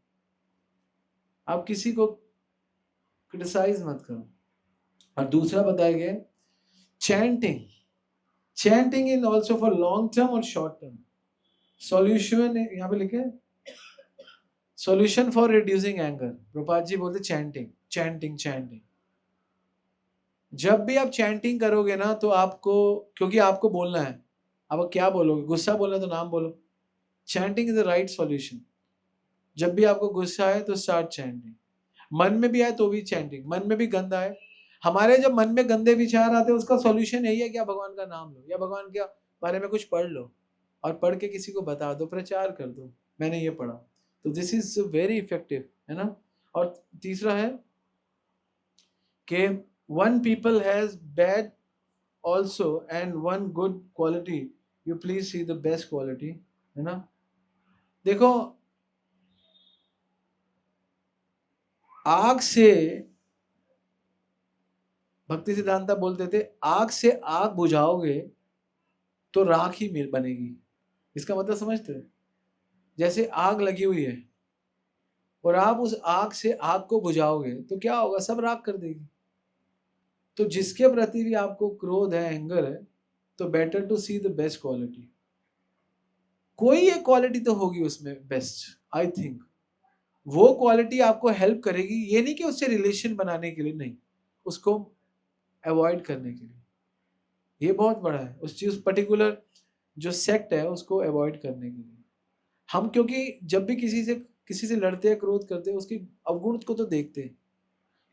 आप किसी को क्रिटिसाइज मत करो। और दूसरा बताया गया chanting. Chanting in also for long term और शॉर्ट टर्म। सॉल्यूशन यहाँ पे लिखे, solution for reducing anger. Prabhupada ji बोलते चैंटिंग चैंटिंग चैंटिंग। जब भी आप चैंटिंग करोगे ना तो आपको, क्योंकि आपको बोलना है, अब क्या बोलोगे, गुस्सा बोलना तो नाम बोलो। Chanting is the right solution. जब भी आपको गुस्सा आए तो स्टार्ट चैंटिंग। मन में भी आए तो भी चैंटिंग, मन में भी गंद आए, हमारे जब मन में गंदे विचार आते हैं उसका सॉल्यूशन यही है कि आप भगवान का नाम लो, या भगवान के बारे में कुछ पढ़ लो, और पढ़ के किसी को बता दो, प्रचार कर दो, मैंने ये पढ़ा। तो दिस इज वेरी इफेक्टिव, है ना। और तीसरा है कि one people has bad also and one good quality, you please see the best quality, है ना। देखो आग से, भक्ति सिद्धांता बोलते थे आग से आग बुझाओगे तो राख ही बनेगी। इसका मतलब समझते हो, जैसे आग लगी हुई है और आप उस आग से आग को बुझाओगे तो क्या होगा, सब राख कर देगी। तो जिसके प्रति भी आपको क्रोध है, एंगर है, तो better to see the best quality. कोई एक क्वालिटी तो होगी उसमें बेस्ट, आई थिंक वो क्वालिटी आपको हेल्प करेगी। ये नहीं कि उससे रिलेशन बनाने के लिए, नहीं, उसको अवॉइड करने के लिए। ये बहुत बड़ा है, उस चीज पर्टिकुलर जो सेक्ट है उसको अवॉइड करने के लिए। हम क्योंकि जब भी किसी से लड़ते हैं, क्रोध करते हैं, उसके अवगुण को तो देखते हैं,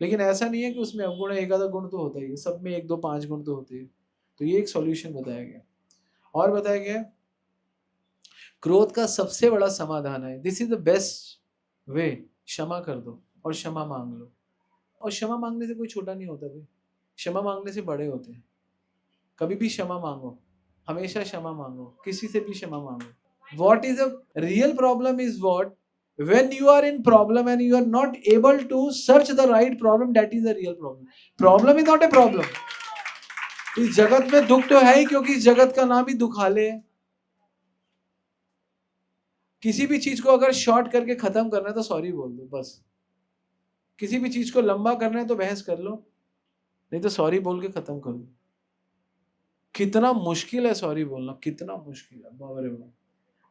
लेकिन ऐसा नहीं है कि उसमें अवगुण है, एक आधा गुण तो होता ही है, सब में 1 2 5 गुण तो होते हैं। तो ये एक सॉल्यूशन बताया गया। और बताया गया क्रोध का सबसे बड़ा समाधान है, this is the best way, क्षमा कर दो और क्षमा मांग लो। और क्षमा मांगने से कोई छोटा नहीं होता भाई, क्षमा मांगने से बड़े होते हैं। कभी भी क्षमा मांगो, हमेशा क्षमा मांगो, किसी से भी क्षमा मांगो। What is a real problem is what, when you are in problem and you are not able to search the right problem, that is a real problem. Problem is not a problem. इस जगत में दुख तो है ही, क्योंकि इस जगत का नाम ही दुखाले है। किसी भी चीज को अगर शॉर्ट करके खत्म करना है तो सॉरी बोल दो बस। किसी भी चीज को लंबा करना है तो बहस कर लो, नहीं तो सॉरी बोल के खत्म कर दो। कितना मुश्किल है सॉरी बोलना, कितना मुश्किल है, बाप रे बाप।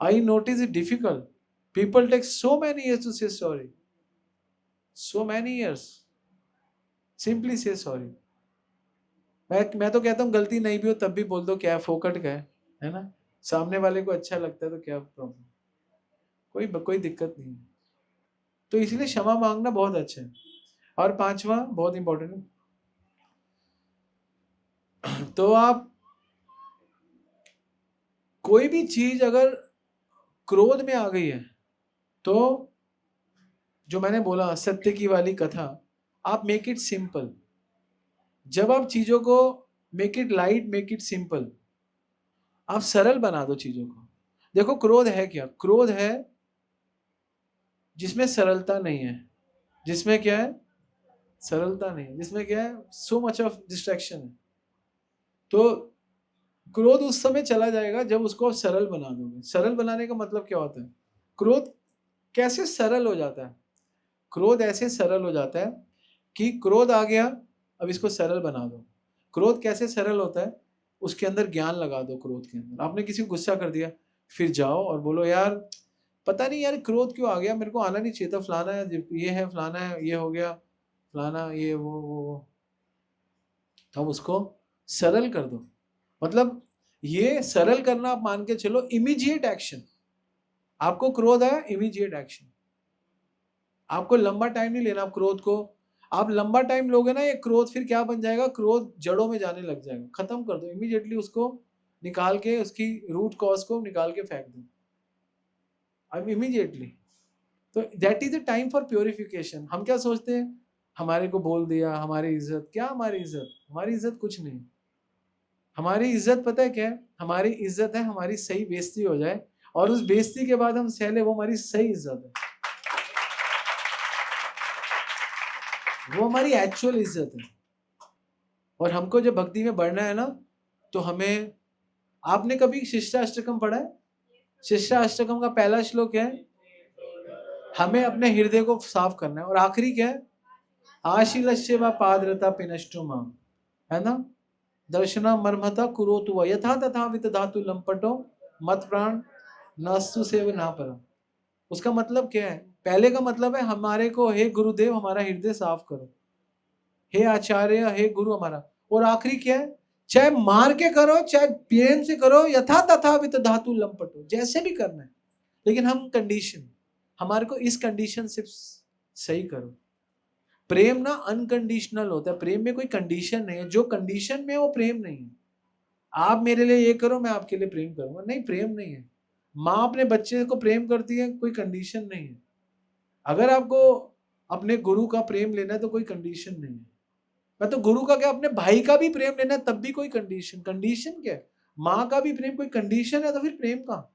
I notice it difficult, people take so many years to say sorry, so many years, simply say sorry. मैं तो कहता हूँ गलती नहीं भी हो तब भी बोल दो, क्या फोकट का है ना, सामने वाले को अच्छा लगता है तो क्या प्रॉब्लम, कोई दिक्कत नहीं है। तो इसलिए क्षमा मांगना बहुत अच्छा है। और 5वां बहुत इंपॉर्टेंट है, तो आप कोई भी चीज अगर क्रोध में आ गई है तो जो मैंने बोला सत्य की वाली कथा, आप मेक इट सिंपल। जब आप चीजों को make it light, make it simple, आप सरल बना दो चीजों को। देखो क्रोध है क्या, क्रोध है जिसमें सरलता नहीं है, जिसमें क्या है, सरलता नहीं है, जिसमें क्या है, सो मच ऑफ डिस्ट्रैक्शन है। तो क्रोध उस समय चला जाएगा जब उसको आप सरल बना दोगे। सरल बनाने का मतलब क्या होता है, क्रोध कैसे सरल हो जाता है, क्रोध ऐसे सरल हो जाता है कि क्रोध आ गया, अब इसको सरल बना दो। क्रोध कैसे सरल होता है, उसके अंदर ज्ञान लगा दो। क्रोध के अंदर आपने किसी को गुस्सा कर दिया, फिर जाओ और बोलो यार पता नहीं यार क्रोध क्यों आ गया, मेरे को आना नहीं चाहिए था, फलाना है, ये है, फलाना है, ये हो गया, फलाना ये वो। तो उसको सरल कर दो। मतलब ये सरल करना आप मान के चलो इमीडिएट एक्शन। आपको क्रोध आया, इमीडिएट एक्शन। आपको लंबा टाइम नहीं लेना। आप क्रोध को आप लंबा टाइम लोगे ना, ये क्रोध फिर क्या बन जाएगा, क्रोध जड़ों में जाने लग जाएगा। खत्म कर दो इमीडिएटली, उसको निकाल के, उसकी रूट कॉज को निकाल के फेंक दो अब इमीडिएटली। तो that is the time for purification. हम क्या सोचते हैं, हमारे को बोल दिया, हमारी इज्जत, क्या हमारी इज्जत, हमारी इज्जत कुछ नहीं। हमारी इज्जत पता है क्या है, हमारी इज्जत है हमारी सही बेइज्जती हो जाए, और उस बेइज्जती के बाद हम सहले, वो हमारी सही इज्जत है, वो हमारी एक्चुअल इज्जत है। और हमको जब भक्ति में बढ़ना है ना, तो हमें, आपने कभी शिष्टाष्टकम पढ़ा है? शिष्टाष्टकम का पहला श्लोक है, हमें अपने हृदय को साफ करना है, और आखिरी क्या है, आशीलस्य व पादरता पिनष्टो माम, है ना, दर्शना मर्मता कुरोतु व यथा तथा वितधातु लंपटो मत प्राण नस्तु सेव ना परम। उसका मतलब क्या है, पहले का मतलब है हमारे को, हे गुरुदेव हमारा हृदय साफ करो, हे आचार्य, हे गुरु हमारा। और आखिरी क्या है, चाहे मार के करो चाहे प्रेम से करो, यथा तथा वित धातु लंपटो, जैसे भी करना है, लेकिन हम कंडीशन, हमारे को इस कंडीशन से सही करो। प्रेम ना अनकंडीशनल होता है, प्रेम में कोई कंडीशन नहीं है, जो कंडीशन में है वो प्रेम नहीं है। आप मेरे लिए ये करो, मैं आपके लिए प्रेम करूंगा, नहीं, प्रेम नहीं है। माँ अपने बच्चे को प्रेम करती है, कोई कंडीशन नहीं है। अगर आपको अपने गुरु का प्रेम लेना है तो कोई कंडीशन नहीं है। मैं तो गुरु का क्या, अपने भाई का भी प्रेम लेना है तब भी कोई कंडीशन, कंडीशन क्या है, माँ का भी प्रेम कोई कंडीशन है तो फिर प्रेम कहाँ।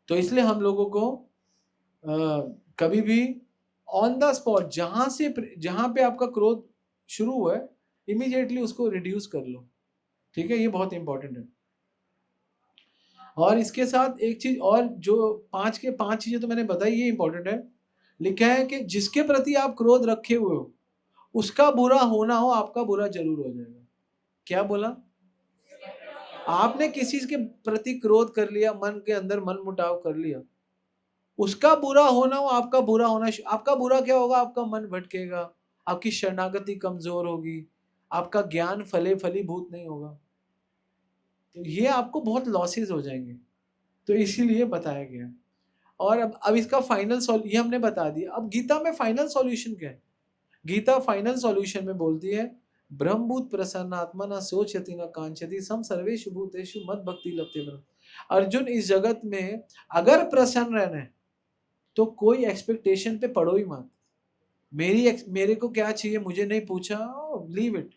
तो इसलिए हम लोगों को कभी भी ऑन द स्पॉट, जहां पे आपका क्रोध शुरू हुआ है, इमीडिएटली उसको रिड्यूस कर लो। ठीक है, ये बहुत इंपॉर्टेंट है। और इसके साथ एक चीज और, जो 5 के 5 चीजें तो मैंने बताई, ये इंपॉर्टेंट है। लिखा है कि जिसके प्रति आप क्रोध रखे हुए हो, उसका बुरा होना हो, आपका बुरा जरूर हो जाएगा। क्या बोला, आपने किसी के प्रति क्रोध कर लिया, मन के अंदर मन मुटाव कर लिया, उसका बुरा होना वो आपका बुरा होना, आपका बुरा क्या होगा? आपका मन भटकेगा, आपकी शरणागति कमजोर होगी, आपका ज्ञान फलीभूत नहीं होगा, तो ये आपको बहुत लॉसेस हो जाएंगे। तो इसीलिए बताया गया। और अब इसका फाइनल ये हमने बता दिया। अब गीता में फाइनल सॉल्यूशन क्या है? गीता फाइनल सॉल्यूशन में बोलती है, ब्रह्मभूत प्रसन्नात्मा न सोचति न कांचति सम सर्वेषु भूतेषु मद भक्ति लभते ब्रह्म। अर्जुन, इस जगत में अगर प्रसन्न रहना है तो कोई एक्सपेक्टेशन पे पड़ो ही मत। मेरे को क्या चाहिए मुझे नहीं पूछा, लीव इट।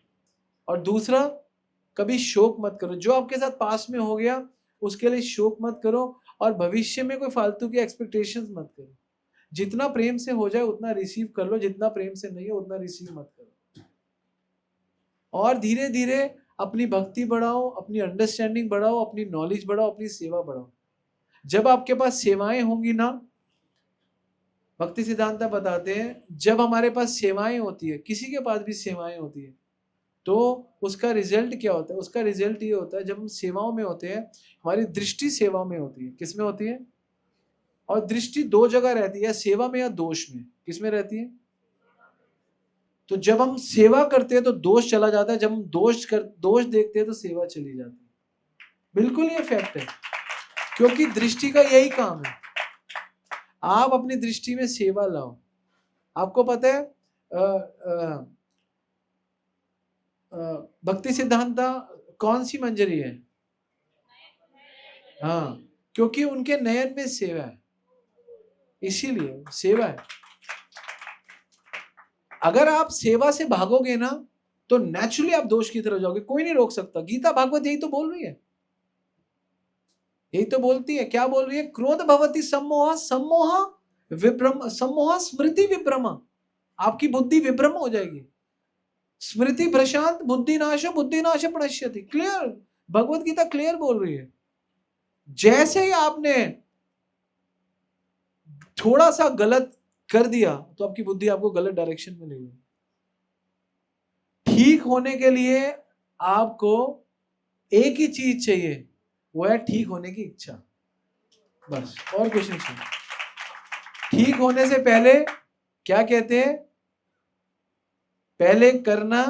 और दूसरा, कभी शोक मत करो। जो आपके साथ पास में हो गया उसके लिए शोक मत करो, और भविष्य में कोई फालतू की एक्सपेक्टेशंस मत करो। जितना प्रेम से हो जाए उतना रिसीव कर लो, जितना प्रेम से नहीं हो उतना रिसीव मत करो। और धीरे धीरे अपनी भक्ति बढ़ाओ, अपनी अंडरस्टैंडिंग बढ़ाओ, अपनी नॉलेज बढ़ाओ, अपनी सेवा बढ़ाओ। जब आपके पास सेवाएं होंगी ना, भक्ति सिद्धांत बताते हैं, जब हमारे पास सेवाएं होती है, किसी के पास भी सेवाएं होती है, तो उसका रिजल्ट क्या होता है? उसका रिजल्ट ये होता है, जब हम सेवाओं में होते हैं, हमारी दृष्टि सेवा में होती है। किस में होती है? और दृष्टि दो जगह रहती है, सेवा में या दोष में। किस में रहती है? तो जब हम सेवा करते हैं तो दोष चला जाता है, जब हम दोष देखते हैं तो सेवा चली जाती है। बिल्कुल ये फैक्ट है, क्योंकि दृष्टि का यही काम है। आप अपनी दृष्टि में सेवा लाओ। आपको पता है भक्ति सिद्धांत कौन सी मंजरी है? हाँ, क्योंकि उनके नयन में सेवा है, इसीलिए सेवा है। अगर आप सेवा से भागोगे ना तो नेचुरली आप दोष की तरफ जाओगे, कोई नहीं रोक सकता। गीता भागवत यही तो बोल रही है, यही तो बोलती है। क्या बोल रही है? क्रोध भवति सम्मोह, सम्मोह विभ्रम, सम्मोह स्मृति विभ्रम। आपकी बुद्धि विभ्रम हो जाएगी। स्मृति भ्रशांत बुद्धि नाश, बुद्धि नाश प्रणश्यति। क्लियर, भगवत गीता क्लियर बोल रही है। जैसे ही आपने थोड़ा सा गलत कर दिया तो आपकी बुद्धि आपको गलत डायरेक्शन में ले गई। ठीक होने के लिए आपको एक ही चीज चाहिए, वो है ठीक होने की इच्छा, बस, और कुछ नहीं चाहिए। ठीक होने से पहले क्या कहते हैं? पहले करना,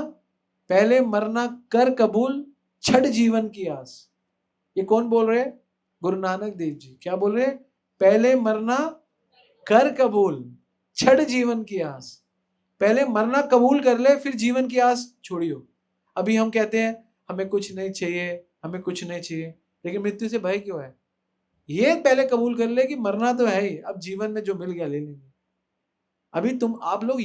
पहले मरना कर कबूल, छठ जीवन की आस। ये कौन बोल रहे? गुरु नानक देव जी। क्या बोल रहे? पहले मरना कर कबूल, छठ जीवन की आस। पहले मरना कबूल कर ले, फिर जीवन की आस छोड़ियो। अभी हम कहते हैं हमें कुछ नहीं चाहिए, हमें कुछ नहीं चाहिए, लेकिन मृत्यु से भय क्यों है? ये पहले कबूल कर ले कि मरना तो है ही, अब जीवन में जो मिल गया ले लेंगे। अभी आप लोग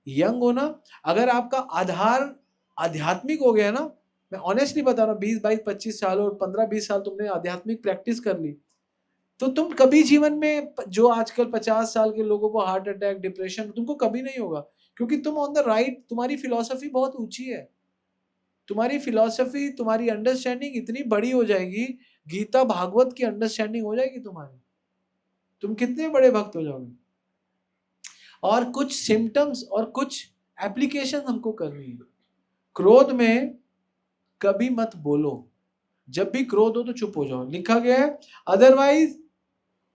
यंग हो ना, अगर आपका आधार आध्यात्मिक हो गया ना, मैं ऑनेस्टली बता रहा हूँ, 20, 22, 25 साल और 15, 20 साल तुमने आध्यात्मिक प्रैक्टिस कर ली, तो तुम कभी जीवन में, जो आजकल 50 साल के लोगों को हार्ट अटैक, डिप्रेशन, तुमको कभी नहीं होगा, क्योंकि तुम ऑन द राइट, तुम्हारी फिलॉसफी बहुत ऊंची है। तुम्हारी फिलॉसफी, तुम्हारी अंडरस्टैंडिंग इतनी बड़ी हो जाएगी, गीता भागवत की अंडरस्टैंडिंग हो जाएगी तुम्हारी, तुम कितने बड़े भक्त हो जाओगे। और कुछ सिम्टम्स और कुछ एप्लीकेशन हमको करनी है। क्रोध में कभी मत बोलो, जब भी क्रोध हो तो चुप हो जाओ, लिखा गया है। अदरवाइज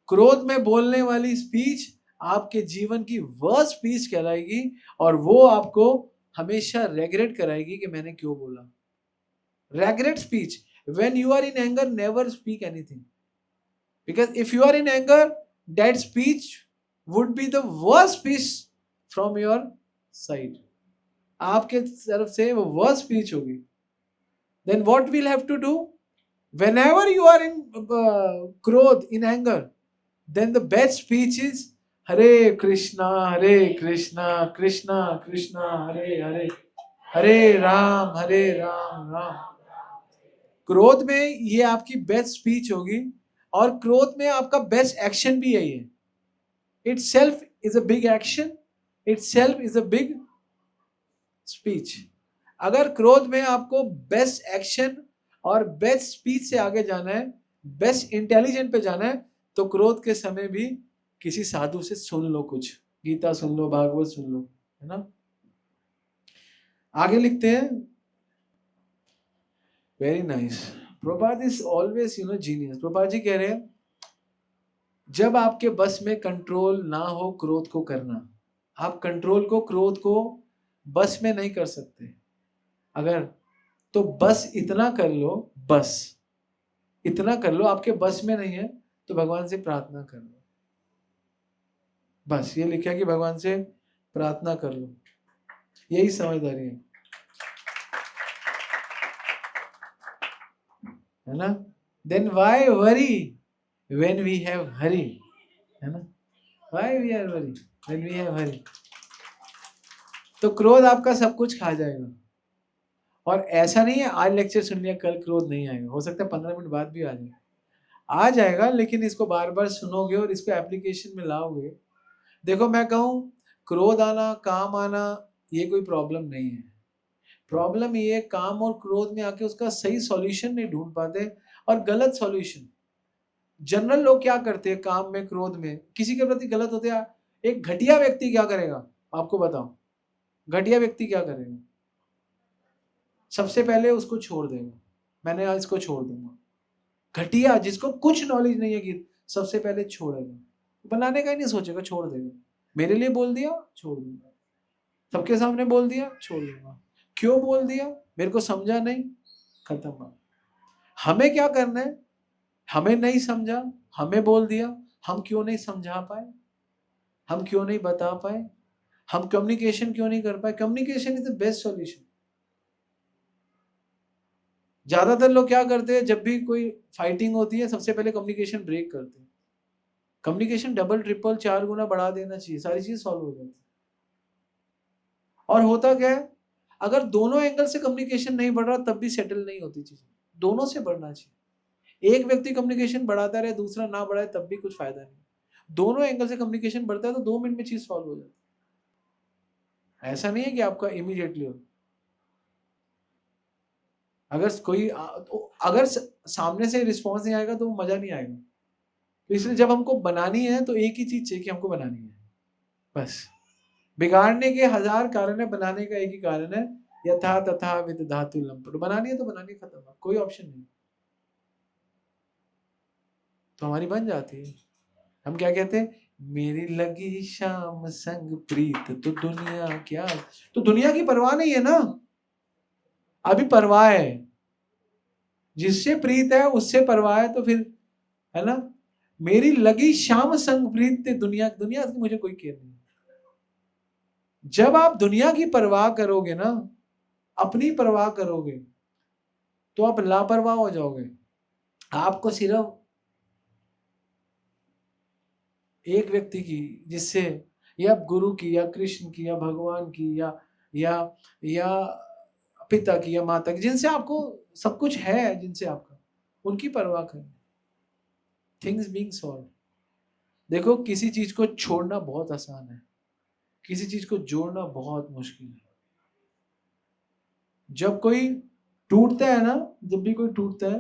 क्रोध में बोलने वाली स्पीच आपके जीवन की वह स्पीच कहलाएगी, और वो आपको हमेशा रेग्रेट कराएगी कि मैंने क्यों बोला। Regret speech. When you are in anger, never speak anything, because if you are in anger, that speech would be the worst speech from your side. आपके तरफ से वो वर्स्ट स्पीच होगी। Then what we'll have to do? Whenever you are in growth, in anger, then the best speech is Hare Krishna, Krishna Krishna, Hare Hare, Hare Ram, Ram। क्रोध में ये आपकी best speech होगी, और क्रोध में आपका बेस्ट एक्शन भी यही है। It self is a big action, it self is a big speech. अगर क्रोध में आपको बेस्ट एक्शन और बेस्ट स्पीच से आगे जाना है, बेस्ट इंटेलिजेंट पे जाना है, तो क्रोध के समय भी किसी साधु से सुन लो, कुछ गीता सुन लो, भागवत सुन लो, है ना। आगे लिखते हैं, very nice. Prabhupada is always genius. Prabhupada ji कह रहे हैं जब आपके बस में कंट्रोल ना हो क्रोध को करना, आप कंट्रोल को क्रोध को बस में नहीं कर सकते। अगर तो बस इतना कर लो, बस इतना कर लो, आपके बस में नहीं है तो भगवान से प्रार्थना कर लो। बस ये लिखा कि भगवान से प्रार्थना कर लो, यही समझदारी है ना। Then why worry when we have Hari, है ना। Why we are worry when we have Hari. तो क्रोध आपका सब कुछ खा जाएगा। और ऐसा नहीं है आज लेक्चर सुन लिया कल क्रोध नहीं आएगा, हो सकता है 15 मिनट बाद भी आ जाएगा, लेकिन इसको बार बार सुनोगे और इसको एप्लीकेशन में लाओगे। देखो मैं कहूँ क्रोध आना काम आना ये कोई प्रॉब्लम नहीं है। प्रॉब्लम ये काम और क्रोध में आके उसका सही सॉल्यूशन नहीं ढूंढ पाते और गलत सॉल्यूशन। जनरल लोग क्या करते हैं काम में क्रोध में किसी के प्रति गलत होते हैं। एक घटिया व्यक्ति क्या करेगा आपको बताओ, घटिया व्यक्ति क्या करेगा? सबसे पहले उसको छोड़ देगा, मैंने आज इसको छोड़ दूंगा। घटिया जिसको कुछ नॉलेज नहीं है गीत, सबसे पहले छोड़ेगा, बनाने का ही नहीं सोचेगा, छोड़ देगा। मेरे लिए बोल दिया छोड़ दूंगा, सबके सामने बोल दिया छोड़ दूंगा, क्यों बोल दिया मेरे को समझा नहीं, खत्म बात। हमें क्या करना है, हमें नहीं समझा, हमें बोल दिया, हम क्यों नहीं समझा पाए, हम क्यों नहीं बता पाए, हम कम्युनिकेशन क्यों नहीं कर पाए। Communication is the best solution. ज्यादातर लोग क्या करते हैं जब भी कोई फाइटिंग होती है सबसे पहले कम्युनिकेशन ब्रेक करते हैं। कम्युनिकेशन डबल ट्रिपल 4 गुना बढ़ा देना चाहिए, सारी चीज सॉल्व हो जाती है। और होता क्या है, अगर दोनों एंगल से कम्युनिकेशन नहीं बढ़ रहा तब भी सेटल नहीं होती चीजें, दोनों से बढ़ना चाहिए। एक व्यक्ति कम्युनिकेशन बढ़ाता रहे दूसरा ना बढ़ाए तब भी कुछ फायदा नहीं। दोनों एंगल से कम्युनिकेशन बढ़ता है तो 2 मिनट में चीज सॉल्व हो जाती है। ऐसा नहीं है कि आपका इमीडिएटली हो। अगर कोई अगर सामने से रिस्पॉन्स नहीं आएगा तो मजा नहीं आएगा। तो इसलिए जब हमको बनानी है तो एक ही चीज चाहिए कि हमको बनानी है बस। बिगाड़ने के 1000 कारण है, बनाने का एक ही कारण है, यथा तथा विद धातु लंपट। बनानी है तो बनानी, खत्म, कोई ऑप्शन नहीं। तो हमारी बन जाती है। हम क्या कहते हैं, मेरी लगी शाम संग प्रीत तो दुनिया क्या। तो दुनिया की परवाह नहीं है ना, अभी परवाह है, जिससे प्रीत है उससे परवाह है। तो फिर है ना, मेरी लगी शाम संग प्रीत दुनिया, दुनिया से मुझे कोई केयर नहीं। जब आप दुनिया की परवाह करोगे ना, अपनी परवाह करोगे, तो आप लापरवाह हो जाओगे। आपको सिर्फ एक व्यक्ति की, जिससे या गुरु की या कृष्ण की या भगवान की या पिता की या माता की, जिनसे आपको सब कुछ है, जिनसे आपका, उनकी परवाह करें। Things being solve. देखो किसी चीज को छोड़ना बहुत आसान है, किसी चीज को जोड़ना बहुत मुश्किल है। जब कोई टूटता है ना, जब भी कोई टूटता है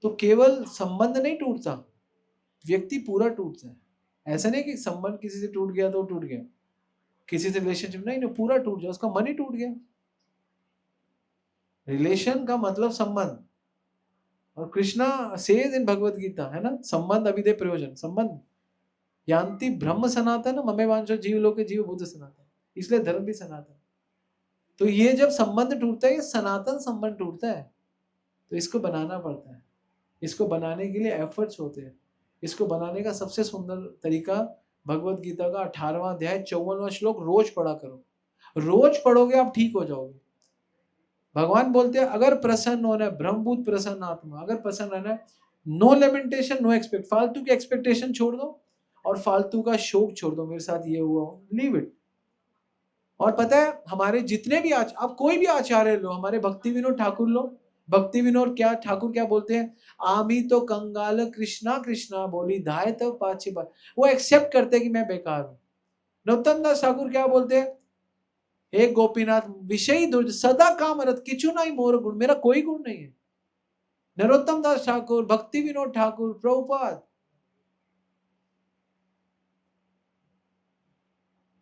तो केवल संबंध नहीं टूटता, व्यक्ति पूरा टूटता है। ऐसा नहीं कि संबंध किसी से टूट गया तो टूट गया, किसी से रिलेशनशिप नहीं, पूरा टूट जाए, उसका मन ही टूट गया। रिलेशन का मतलब संबंध। और कृष्णा सेज इन भगवत गीता, है ना, संबंध अभिदे प्रयोजन। संबंध यान्ति ब्रह्म सनातन ममे वांशो जीव लोके जीव भूत सनातन, इसलिए धर्म भी सनातन। तो ये जब संबंध टूटता है, ये सनातन संबंध टूटता है, तो इसको बनाना पड़ता है। इसको बनाने के लिए एफर्ट्स होते हैं। इसको बनाने का सबसे सुंदर तरीका भगवत गीता का 18वां अध्याय 54वां श्लोक रोज पढ़ा करो। रोज पढ़ोगे आप ठीक हो जाओगे। भगवान बोलते हैं अगर प्रसन्न होना है, ब्रह्मभूत प्रसन्न आत्मा, अगर प्रसन्न रहना है, नो लेमेंटेशन नो एक्सपेक्ट। फालतू की एक्सपेक्टेशन छोड़ दो और फालतू का शोक छोड़ दो, मेरे साथ ये हुआ, लीव इट। और पता है हमारे जितने भी आप कोई भी आचार्य लो, हमारे भक्ति विनोद ठाकुर लो, भक्ति विनोद क्या ठाकुर क्या बोलते हैं, आमी तो कंगाल कृष्णा कृष्णा बोली धाय तब पाछे बार। वो एक्सेप्ट करते हैं कि मैं बेकार हूं। नरोत्तम दास ठाकुर क्या बोलते हैं, हे गोपीनाथ विषयी दुर्ज सदा कामरत किचु नहीं मोर गुण, मेरा कोई गुण नहीं है। नरोत्तम दास ठाकुर, भक्ति विनोद ठाकुर, प्रभुपाद।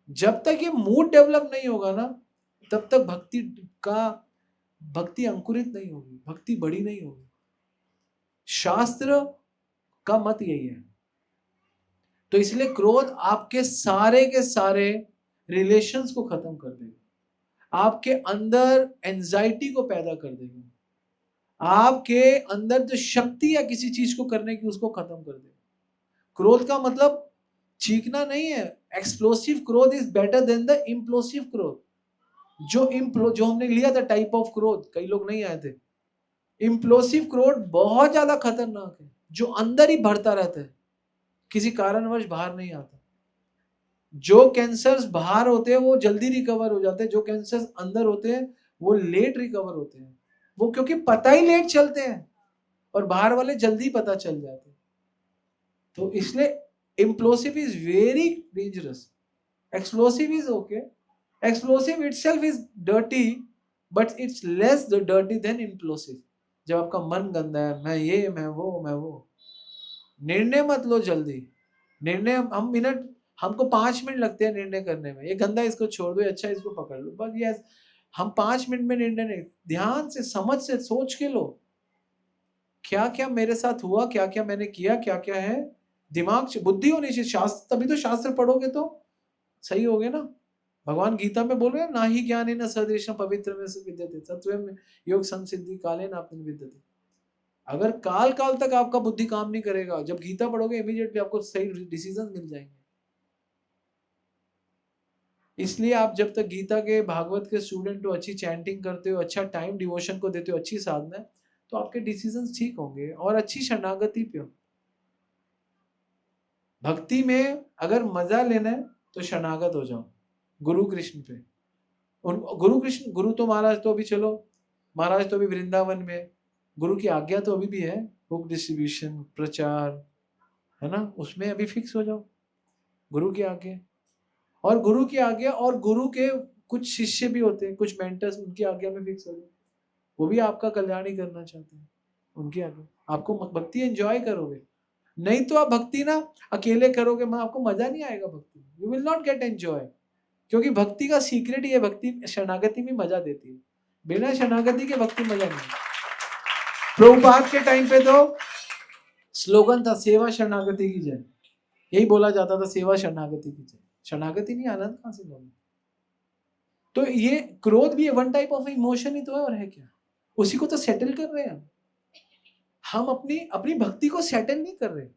जब तक ये मूड डेवलप नहीं होगा ना, तब तक भक्ति का भक्ति अंकुरित नहीं होगी, भक्ति बड़ी नहीं होगी। शास्त्र का मत यही है। तो इसलिए क्रोध आपके सारे के सारे रिलेशंस को खत्म कर देगा, आपके अंदर एंजाइटी को पैदा कर देगा, आपके अंदर जो शक्ति है किसी चीज को करने की उसको खत्म कर देगा। क्रोध का मतलब चीखना नहीं है। एक्सप्लोसिव क्रोध इज बेटर देन द इम्प्लोसिव क्रोध। जो हमने लिया था टाइप ऑफ क्रोध, कई लोग नहीं आए थे। इम्प्लोसिव क्रोध बहुत ज्यादा खतरनाक है, जो अंदर ही बढ़ता रहता है, किसी कारणवश बाहर नहीं आता। जो कैंसर्स बाहर होते हैं वो जल्दी रिकवर हो जाते हैं, जो कैंसर्स अंदर होते हैं वो लेट रिकवर होते हैं। वो क्योंकि पता ही लेट चलते हैं, और बाहर वाले जल्दी पता चल जाते हैं। तो इसलिए implosive is very dangerous. Explosive is okay. Explosive itself is dirty, but it's less dirty than implosive. जब आपका मन गंदा है, मैं ये, मैं वो, निर्णय मत लो जल्दी। निर्णय हमको 5 मिनट लगते हैं निर्णय करने में। ये गंदा इसको छोड़ दो, अच्छा इसको पकड़ लो, बस। यस, हम 5 मिनट में निर्णय नहीं, ध्यान से, समझ से, सोच के लो, क्या क्या मेरे साथ हुआ, क्या क्या मैंने किया, क्या क्या है। दिमाग से बुद्धि होनी चाहिए। शास्त्र, तभी तो शास्त्र पढ़ोगे तो सही होगे ना। भगवान गीता में बोल रहे हैं, ना ही ज्ञान न सदृशम पवित्र में से विद्यते सत्वम योग संसिद्धि काले न अपने विद्यते। अगर काल काल तक आपका बुद्धि काम नहीं करेगा, जब गीता पढ़ोगे इमीडिएटली आपको सही डिसीजन मिल जाएंगे। इसलिए आप जब तक गीता के, भागवत के स्टूडेंट हो, अच्छी चैंटिंग करते हो, अच्छा टाइम डिवोशन को देते हो, अच्छी साधना, तो आपके डिसीजन ठीक होंगे और अच्छी शरणागति पे हो। भक्ति में अगर मजा लेना है तो शरणागत हो जाओ गुरु कृष्ण पे। गुरु तो महाराज तो अभी, चलो महाराज तो अभी वृंदावन में, गुरु की आज्ञा तो अभी भी है, बुक डिस्ट्रीब्यूशन, प्रचार, है ना, उसमें अभी फिक्स हो जाओ गुरु की आज्ञा। और गुरु की आज्ञा, और गुरु के कुछ शिष्य भी होते हैं, कुछ मेंटर्स, उनकी आज्ञा में फिक्स हो जाओ। वो भी आपका कल्याण ही करना चाहते हैं, उनकी आज्ञा। आपको भक्ति एंजॉय करोगे। नहीं तो आप भक्ति ना अकेले करोगे, आपको मजा नहीं आएगा भक्ति, you will not gate enjoy. क्योंकि भक्ति का सीक्रेट ये, भक्ति शरणागति में मजा देती है, बिना शरणागति के भक्ति मजा नहीं। प्रभुपाद के टाइम पे तो स्लोगन था, सेवा शरणागति की जय। यही बोला जाता था, सेवा शरणागति की जय। शरणागति नहीं, आनंद कहां से लोगे। तो ये क्रोध भी वन टाइप ऑफ इमोशन ही तो है, और है क्या। उसी को तो सेटल कर रहे हैं हम अपनी भक्ति को सेटल नहीं कर रहे।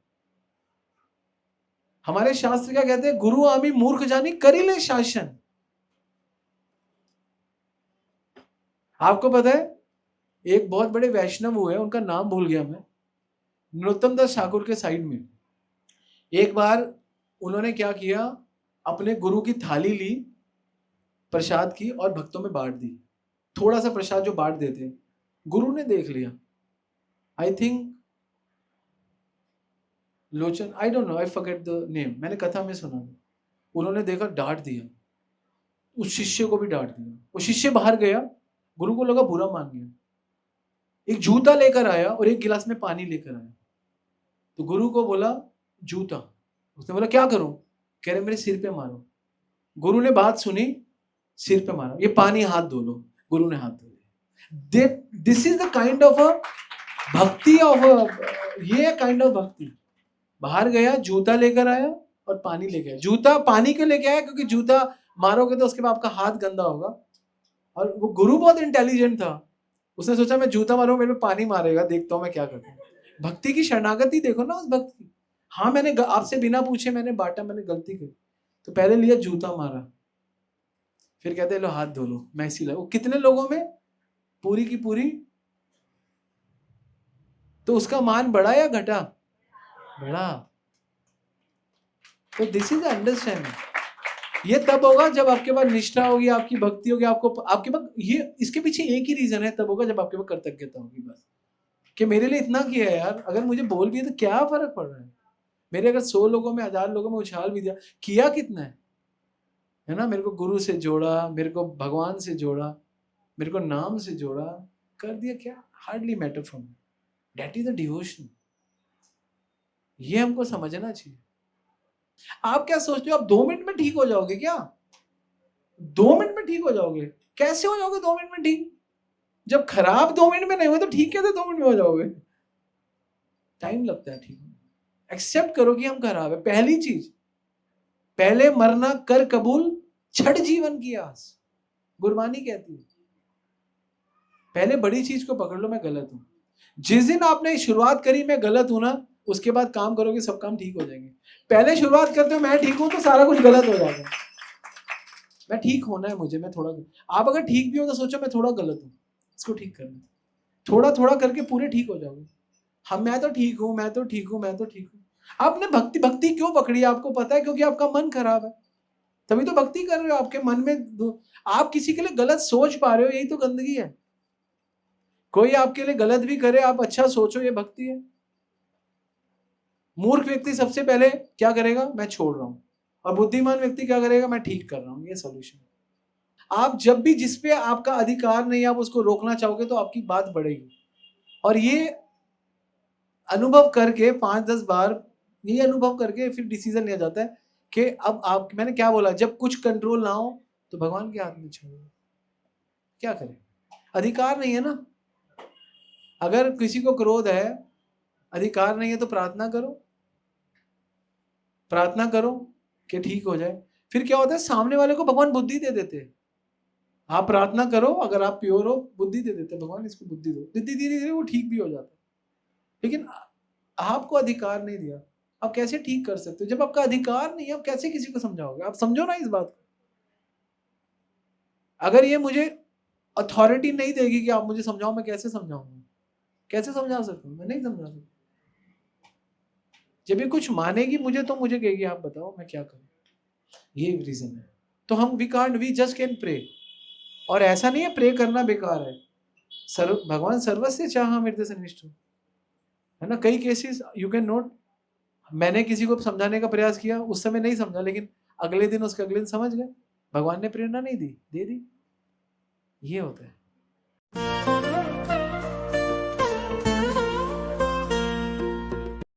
हमारे शास्त्र क्या कहते हैं, गुरु आमी मूर्ख जानी करी ले शासन। आपको पता है, एक बहुत बड़े वैष्णव हुए, उनका नाम भूल गया मैं, नरोत्तम दास ठाकुर के साइड में। एक बार उन्होंने क्या किया, अपने गुरु की थाली ली, प्रसाद की, और भक्तों में बांट दी। थोड़ा सा प्रसाद जो बांट देते, गुरु ने देख लिया, I think Lochan, I don't know, I forget the name, मैंने कथा में सुना। उन्होंने देखा, डांट दिया, उस शिष्य को भी डांट दिया। वो शिष्य बाहर गया, गुरु को लगा बुरा मान गया, एक जूता लेकर आया और एक गिलास में पानी लेकर आया। तो गुरु को बोला जूता, उसने बोला क्या करूं, कह रहे मेरे सिर पे मारो। गुरु ने बात सुनी, सिर पे मारा, ये पानी हाथ धो लो। गुरु ने हाथ धो लिया। This is the kind of भक्ति ऑफ, ये काइंड ऑफ भक्ति। बाहर गया, जूता लेकर आया और पानी लेके आया। जूता पानी के लेके आया क्योंकि जूता मारोगे तो उसके बाद आपका हाथ गंदा होगा। और वो गुरु बहुत इंटेलिजेंट था, उसने सोचा मैं जूता मारूं, मेरे पानी मारेगा, देखता हूं मैं क्या करता हूं। भक्ति की शरणागति देखो ना उस भक्त की। हाँ, मैंने आपसे बिना पूछे मैंने बांटा, मैंने गलती की, तो पहले लिया जूता मारा, फिर कहते लो हाथ धो लो, मैं इसी वो कितने लोगों में पूरी की पूरी। तो उसका मान बढ़ा या घटा, बढ़ा। तो दिस इज अंडरस्टैंडिंग। ये तब होगा जब आपके पास निष्ठा होगी, आपकी भक्ति होगी, आपके पास ये, इसके पीछे एक ही रीजन है, तब होगा जब आपके पास कृतज्ञता होगी, बस कि मेरे लिए इतना किया है यार, अगर मुझे बोल भी है तो क्या फर्क पड़ रहा है। मेरे अगर 100 लोगों में, 1000 लोगों में उछाल भी दिया, किया कितना है ना। मेरे को गुरु से जोड़ा, मेरे को भगवान से जोड़ा, मेरे को नाम से जोड़ा, कर दिया, क्या hardly matter for me, that is the devotion. ये हमको समझना चाहिए। आप क्या सोचते हो, आप 2 मिनट में ठीक हो जाओगे क्या? 2 मिनट में ठीक हो जाओगे? कैसे हो जाओगे 2 मिनट में ठीक? जब खराब 2 मिनट में नहीं हुए तो ठीक कैसे 2 मिनट में हो जाओगे? टाइम लगता है ठीक होने। एक्सेप्ट करो कि हम खराब है। पहली चीज, पहले मरना कर कबूल, छठ जीवन की आस। गुरबानी कहती है पहले बड़ी चीज को पकड़ लो, मैं गलत हूं। जिस दिन आपने शुरुआत करी मैं गलत हूं ना, उसके बाद काम करोगे सब काम ठीक हो जाएंगे। पहले शुरुआत करते हो मैं ठीक हूं तो सारा कुछ गलत हो जाएगा। मैं ठीक होना है मुझे, मैं थोड़ा, आप अगर ठीक भी हो तो सोचो मैं थोड़ा गलत हूं, इसको ठीक करना। थोड़ा थोड़ा करके पूरे ठीक हो जाओगे। हम मैं तो ठीक हूं, मैं तो ठीक हूं, मैं तो ठीक हूं। आपने भक्ति भक्ति क्यों पकड़ी है आपको पता है? क्योंकि आपका मन खराब है, तभी तो भक्ति कर रहे हो। आपके मन में आप किसी के लिए गलत सोच पा रहे हो, यही तो गंदगी है। कोई आपके लिए गलत भी करे आप अच्छा सोचो, ये भक्ति है। मूर्ख व्यक्ति सबसे पहले क्या करेगा? मैं छोड़ रहा हूं। और बुद्धिमान व्यक्ति क्या करेगा? मैं ठीक कर रहा हूं। ये सॉल्यूशन। आप जब भी जिस पे आपका अधिकार नहीं, आप उसको रोकना चाहोगे तो आपकी बात बढ़ेगी। और ये अनुभव करके 5-10 बार ये अनुभव करके फिर डिसीजन लिया जाता है कि अब आप, मैंने क्या बोला, जब कुछ कंट्रोल ना हो तो भगवान के हाथ में छोड़ो। क्या करें? अधिकार नहीं है ना। अगर किसी को क्रोध है, अधिकार नहीं है तो प्रार्थना करो, प्रार्थना करो कि ठीक हो जाए। फिर क्या होता है, सामने वाले को भगवान बुद्धि दे देते हैं। आप प्रार्थना करो, अगर आप प्योर हो, बुद्धि दे देते हैं भगवान, इसको बुद्धि दो, धीरे धीरे वो ठीक भी हो जाता है। लेकिन आपको अधिकार नहीं दिया, आप कैसे ठीक कर सकते हो? जब आपका अधिकार नहीं है आप कैसे किसी को समझाओगे? आप समझो ना इस बात को। अगर ये मुझे अथॉरिटी नहीं देगी कि आप मुझे समझाओ, मैं कैसे समझाऊंगा? कैसे समझा सकता हूँ? मैं नहीं समझा सकता। जब ये कुछ मानेगी मुझे तो मुझे कहेगी आप बताओ मैं क्या करूं। ये रीजन है। तो हम वी जस्ट कैन प्रे। और ऐसा नहीं है प्रे करना बेकार है। भगवान सर्वस्य चाहा मृत्य सन्निष्ठ है ना। कई केसेस यू कैन नोट, मैंने किसी को समझाने का प्रयास किया, उस समय नहीं समझा, लेकिन अगले दिन उसके अगले दिन समझ गए। भगवान ने प्रेरणा नहीं दी, दे दी। ये होता है।